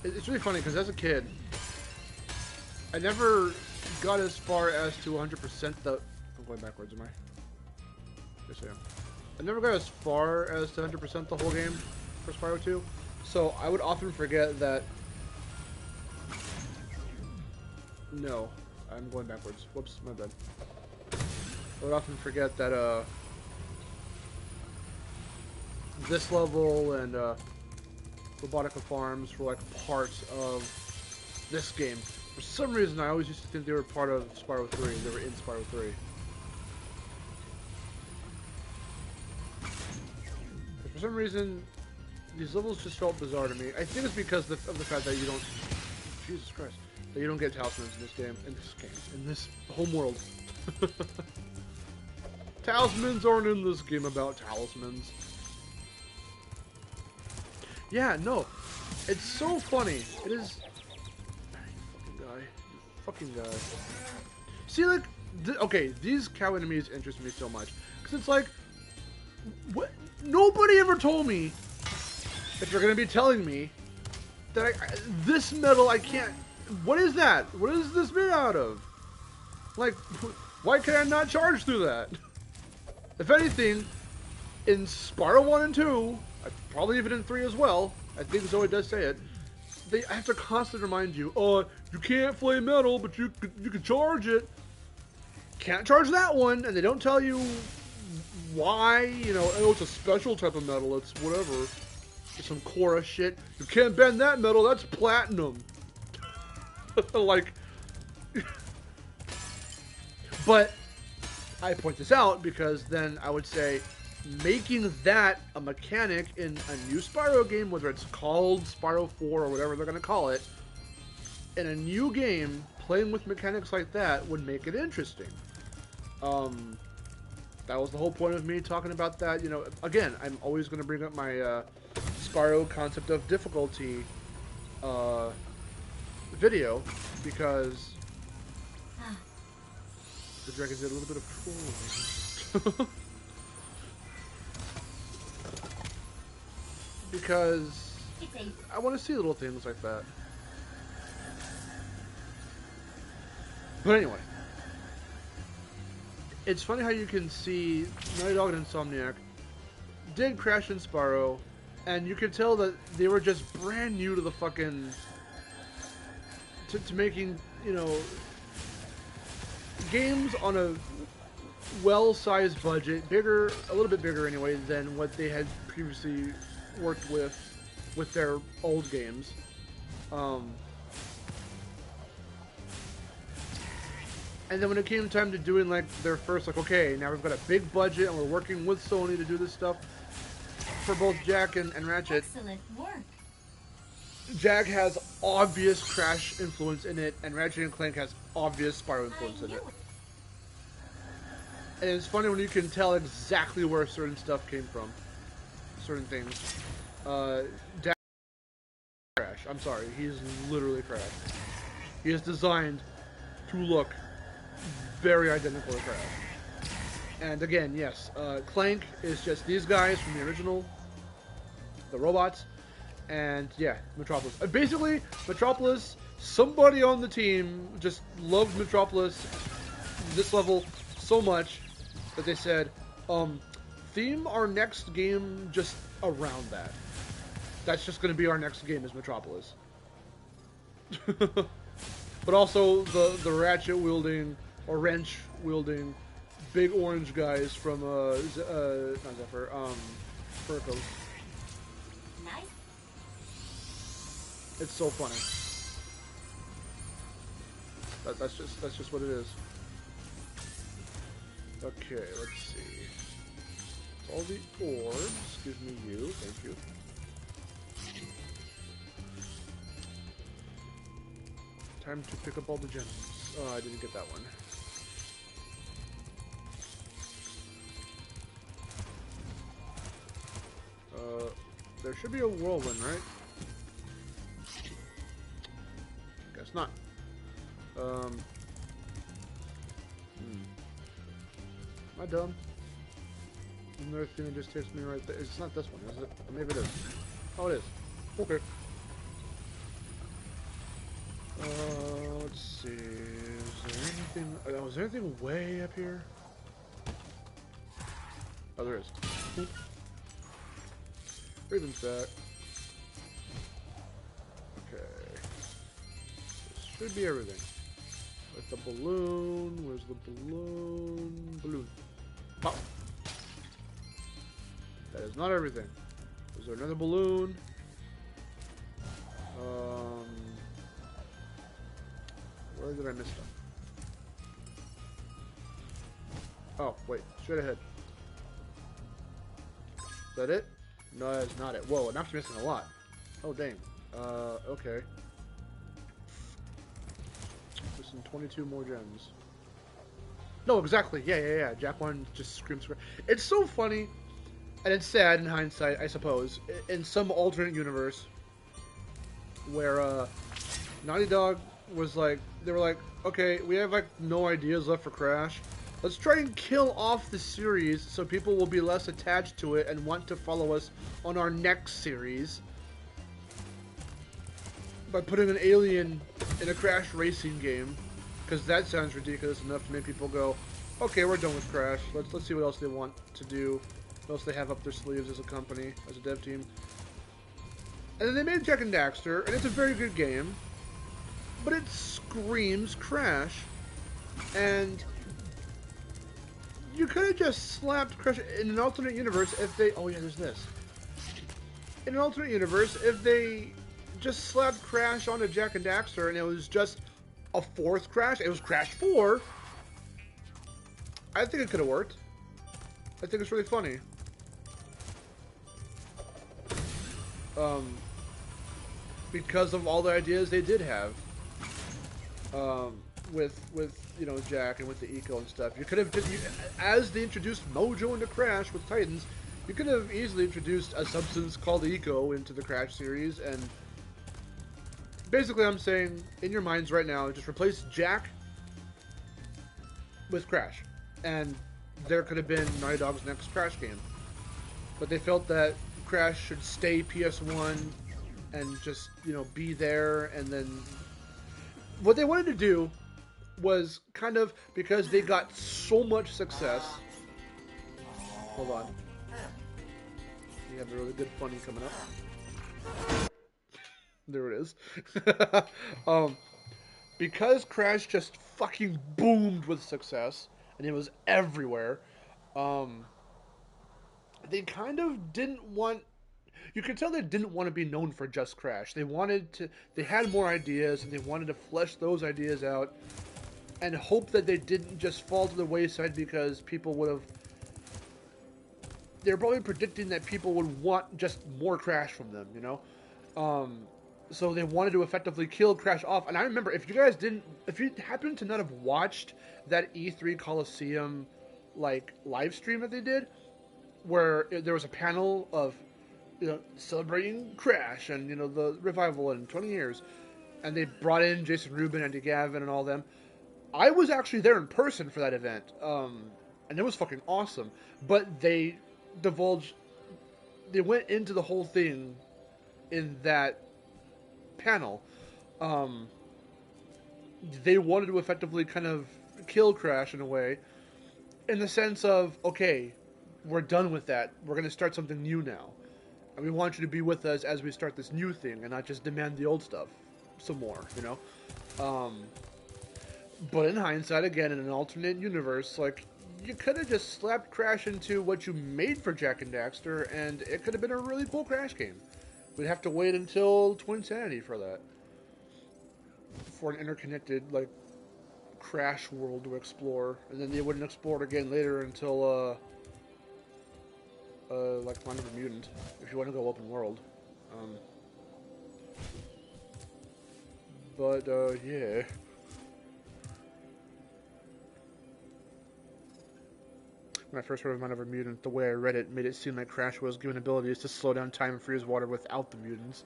It's really funny because as a kid, I never got as far as to 100% the... I'm going backwards, am I? Yes, I am. I never got as far as to 100% the whole game for Spyro 2, so I would often forget that... No, I'm going backwards. Whoops, my bad. I would often forget that, this level and, Robotica Farms were, like, parts of this game. For some reason, I always used to think they were part of Spyro 3. They were in Spyro 3. But for some reason, these levels just felt bizarre to me. I think it's because of the fact that you don't... Jesus Christ. That you don't get talismans in this home world. Talismans aren't in this game about talismans. Yeah, no. It's so funny. It is... Fucking guy. See, like... okay, these cow enemies interest me so much. Because it's like... what? Nobody ever told me, if you're going to be telling me, that this metal I can't... What is that? What is this made out of? Like, why can I not charge through that? If anything, in Spyro 1 and 2, probably even in 3 as well, I think Zoe does say it, they have to constantly remind you, oh, you can't flame metal, but you can charge it. Can't charge that one, and they don't tell you why, you know, oh, it's a special type of metal, it's whatever. It's some Korra shit. You can't bend that metal, that's platinum. Like, but I point this out because then I would say making that a mechanic in a new Spyro game, whether it's called Spyro 4 or whatever they're going to call it, in a new game, playing with mechanics like that would make it interesting. That was the whole point of me talking about that. You know, again, I'm always going to bring up my Spyro concept of difficulty video, because the dragon did a little bit of trolling. Because I want to see little things like that. But anyway, it's funny how you can see Naughty Dog and Insomniac did Crash and Spyro, and you can tell that they were just brand new to the fucking... to making, you know, games on a well-sized budget, bigger, a little bit bigger anyway, than what they had previously worked with their old games. And then when it came time to doing, like, their first, like, okay, now we've got a big budget and we're working with Sony to do this stuff for both Jak and Ratchet. Excellent work. Jak has obvious Crash influence in it, and Ratchet and Clank has obvious Spyro influence in it. And it's funny when you can tell exactly where certain stuff came from. Certain things. Jak Crash. I'm sorry, he's literally Crash. He is designed to look very identical to Crash. And again, yes, Clank is just these guys from the original, the robots. And yeah, Metropolis. Basically, Metropolis, somebody on the team just loved Metropolis, this level, so much that they said, theme our next game just around that. That's just going to be our next game, is Metropolis. But also the ratchet wielding, or wrench wielding, big orange guys from, not Zephyr, Furcos. Nice. It's so funny. That's just what it is. Okay, let's see. It's all the orbs. Give me you. Thank you. Time to pick up all the gems. Oh, I didn't get that one. There should be a whirlwind, right? Guess not. Am I dumb? Another thing that just takes me right there. It's not this one, is it? Or maybe it is. Oh, it is. Okay. anything? Oh, is there anything way up here? Oh, there is. Raven's back. Okay. This should be everything. With the balloon. Where's the balloon? Balloon. Pop! That is not everything. Is there another balloon? Where did I miss stuff? Oh, wait. Straight ahead. Is that it? No, that's not it. Whoa, I'm actually missing a lot. Oh, dang. Okay. Missing 22 more gems. No, exactly. Yeah. Jack 1 just screams. It's so funny, and it's sad in hindsight, I suppose, in some alternate universe where, Naughty Dog was like, they were like, okay, we have, like, no ideas left for Crash. Let's try and kill off the series so people will be less attached to it and want to follow us on our next series by putting an alien in a Crash racing game, because that sounds ridiculous enough to make people go, okay, we're done with Crash. Let's see what else they want to do, what else they have up their sleeves as a company, as a dev team. And then they made Jak and Daxter, and it's a very good game, but it screams Crash, and you could have just slapped Crash in an alternate universe if they... Oh yeah, there's this. In an alternate universe, if they just slapped Crash onto Jak and Daxter and it was just a fourth Crash, it was Crash 4, I think it could have worked. I think it's really funny. Because of all the ideas they did have. With you know, Jak and with the eco and stuff. You could have just, as they introduced Mojo into Crash with Titans, you could have easily introduced a substance called eco into the Crash series, and basically I'm saying, in your minds right now, just replace Jak with Crash, and there could have been Naughty Dog's next Crash game. But they felt that Crash should stay PS1 and just, you know, be there, and then what they wanted to do was kind of, because they got so much success. Hold on. We have a really good funny coming up. There it is. Because Crash just fucking boomed with success, and it was everywhere, they kind of didn't want... You could tell they didn't want to be known for just Crash. They wanted to... They had more ideas, and they wanted to flesh those ideas out and hope that they didn't just fall to the wayside because people would have... They were probably predicting that people would want just more Crash from them, you know? So they wanted to effectively kill Crash off. And I remember, if you happen to not have watched that E3 Coliseum, like, live stream that they did, where there was a panel of, you know, celebrating Crash and, you know, the revival in 20 years, and they brought in Jason Rubin, Andy Gavin, and all them. I was actually there in person for that event, and it was fucking awesome. But they went into the whole thing in that panel. They wanted to effectively kind of kill Crash in a way, in the sense of, okay, we're done with that. We're going to start something new now. And we want you to be with us as we start this new thing and not just demand the old stuff some more, you know? But in hindsight, again, in an alternate universe, like, you could have just slapped Crash into what you made for Jak and Daxter, and it could have been a really cool Crash game. We'd have to wait until Twinsanity for that. For an interconnected, like, Crash world to explore. And then they wouldn't explore it again later until, like Land of the Mutant, if you want to go open world. Yeah. When I first heard of Mind of a Mutant, the way I read it made it seem like Crash was given abilities to slow down time and freeze water without the mutants.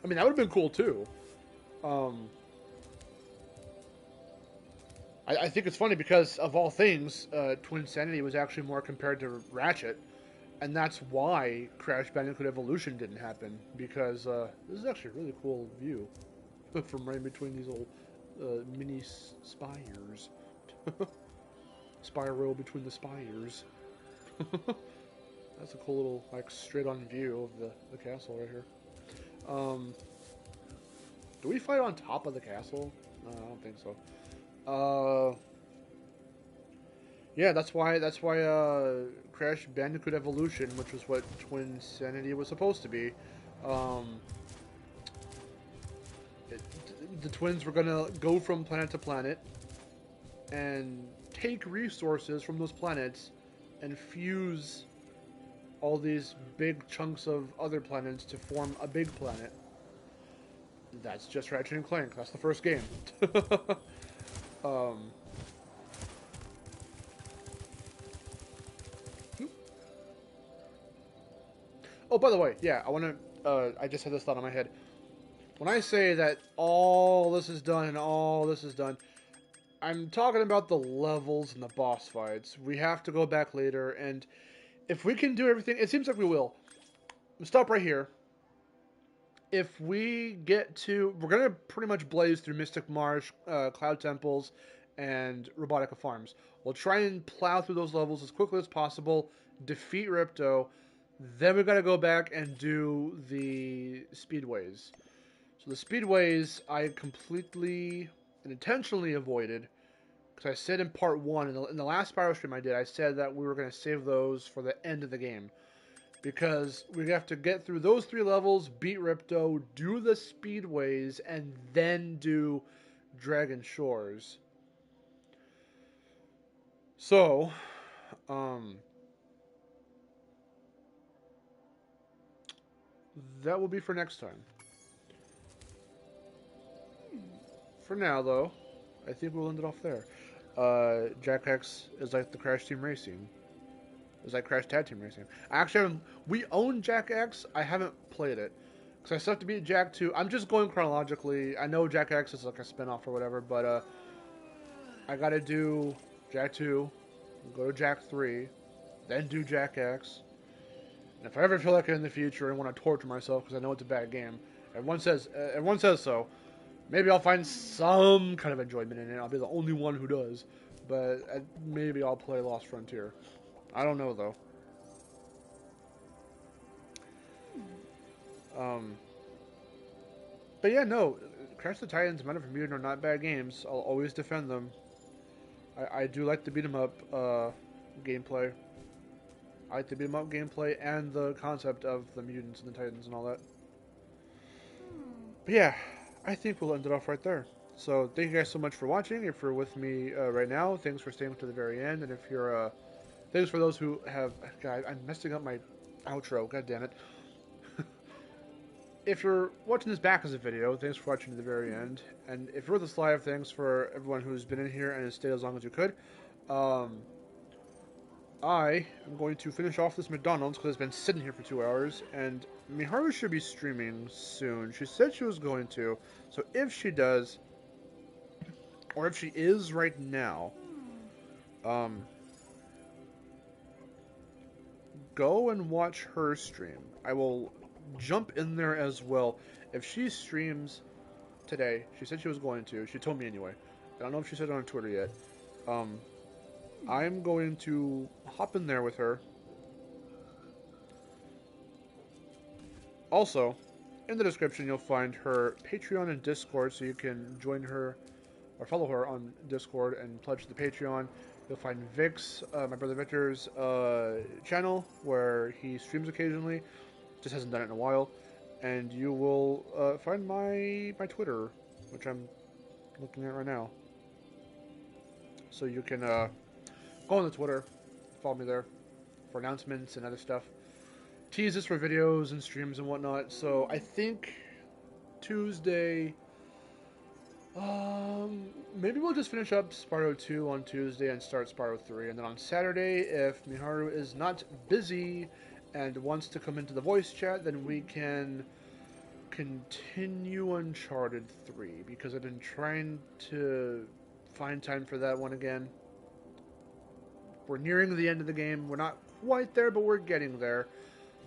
I mean, that would have been cool too. I think it's funny because, of all things, Twinsanity was actually more compared to Ratchet, and that's why Crash Bandicoot Evolution didn't happen, because this is actually a really cool view from right between these little mini spires. Spyro between the spires. That's a cool little, like, straight-on view of the castle right here. Do we fight on top of the castle? No, I don't think so. Yeah, that's why Crash Bandicoot Evolution, which was what Twinsanity was supposed to be, the twins were gonna go from planet to planet and take resources from those planets and fuse all these big chunks of other planets to form a big planet. That's just Ratchet and Clank. That's the first game. Oh, by the way, yeah, I just had this thought in my head. When I say that all this is done and all this is done, I'm talking about the levels and the boss fights. We have to go back later, and if we can do everything, it seems like we will. Stop right here. If we get to... We're going to pretty much blaze through Mystic Marsh, Cloud Temples, and Robotica Farms. We'll try and plow through those levels as quickly as possible, defeat Ripto, then we've got to go back and do the Speedways. So the Speedways I completely and intentionally avoided, because I said in part 1, in the last Spyro stream I did, I said that we were going to save those for the end of the game. Because we have to get through those 3 levels, beat Ripto, do the Speedways, and then do Dragon Shores. So, that will be for next time. For now, though, I think we'll end it off there. Jack X is like the Crash Team Racing. It's like Crash Tag Team Racing. We own Jack X. I haven't played it. Because I still have to beat Jack 2. I'm just going chronologically. I know Jack X is like a spin-off or whatever, but I gotta do Jack 2, go to Jack 3, then do Jack X. And if I ever feel like it in the future and want to torture myself because I know it's a bad game, everyone says so, maybe I'll find some kind of enjoyment in it. I'll be the only one who does. But maybe I'll play Lost Frontier. I don't know, though. But yeah, no. Crash the Titans and Metal for Mutant are not bad games. I'll always defend them. I do like the beat-em-up gameplay. I like the beat-em-up gameplay and the concept of the mutants and the Titans and all that. But yeah, I think we'll end it off right there. So thank you guys so much for watching. If you're with me right now, thanks for staying to the very end. And if you're... thanks for those who have... God, I'm messing up my outro. God damn it. If you're watching this back as a video, thanks for watching to the very end. And if you're with us live, thanks for everyone who's been in here and has stayed as long as you could. I am going to finish off this McDonald's because it's been sitting here for 2 hours. And Miharu should be streaming soon. She said she was going to. So if she does, or if she is right now, go and watch her stream. I will jump in there as well. If she streams today, she said she was going to. She told me anyway. I don't know if she said it on Twitter yet. I'm going to hop in there with her. Also, in the description you'll find her Patreon and Discord, so you can join her or follow her on Discord and pledge to the Patreon. You'll find Vic's, my brother Victor's channel, where he streams occasionally. Just hasn't done it in a while. And you will find my Twitter, which I'm looking at right now. So you can go on the Twitter, follow me there for announcements and other stuff. Teases for videos and streams and whatnot. So I think Tuesday... maybe we'll just finish up Spyro 2 on Tuesday and start Spyro 3. And then on Saturday, if Miharu is not busy and wants to come into the voice chat, then we can continue Uncharted 3. Because I've been trying to find time for that one again. We're nearing the end of the game. We're not quite there, but we're getting there.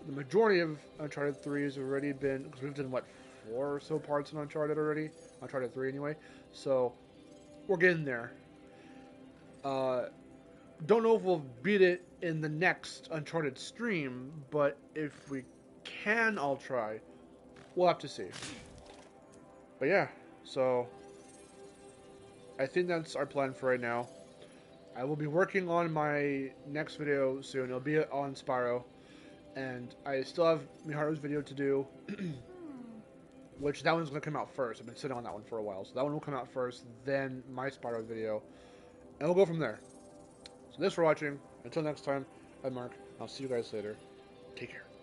The majority of Uncharted 3 has already been... Because we've done, what, 4 or so parts in Uncharted already? Uncharted 3 anyway. So, we're getting there. Don't know if we'll beat it in the next Uncharted stream, but if we can, I'll try. We'll have to see. But yeah, so I think that's our plan for right now. I will be working on my next video soon. It'll be on Spyro. And I still have Miharu's video to do. Which, that one's going to come out first. I've been sitting on that one for a while. So that one will come out first, then my Spyro video. And we'll go from there. So thanks for watching. Until next time, I'm Mark. I'll see you guys later. Take care.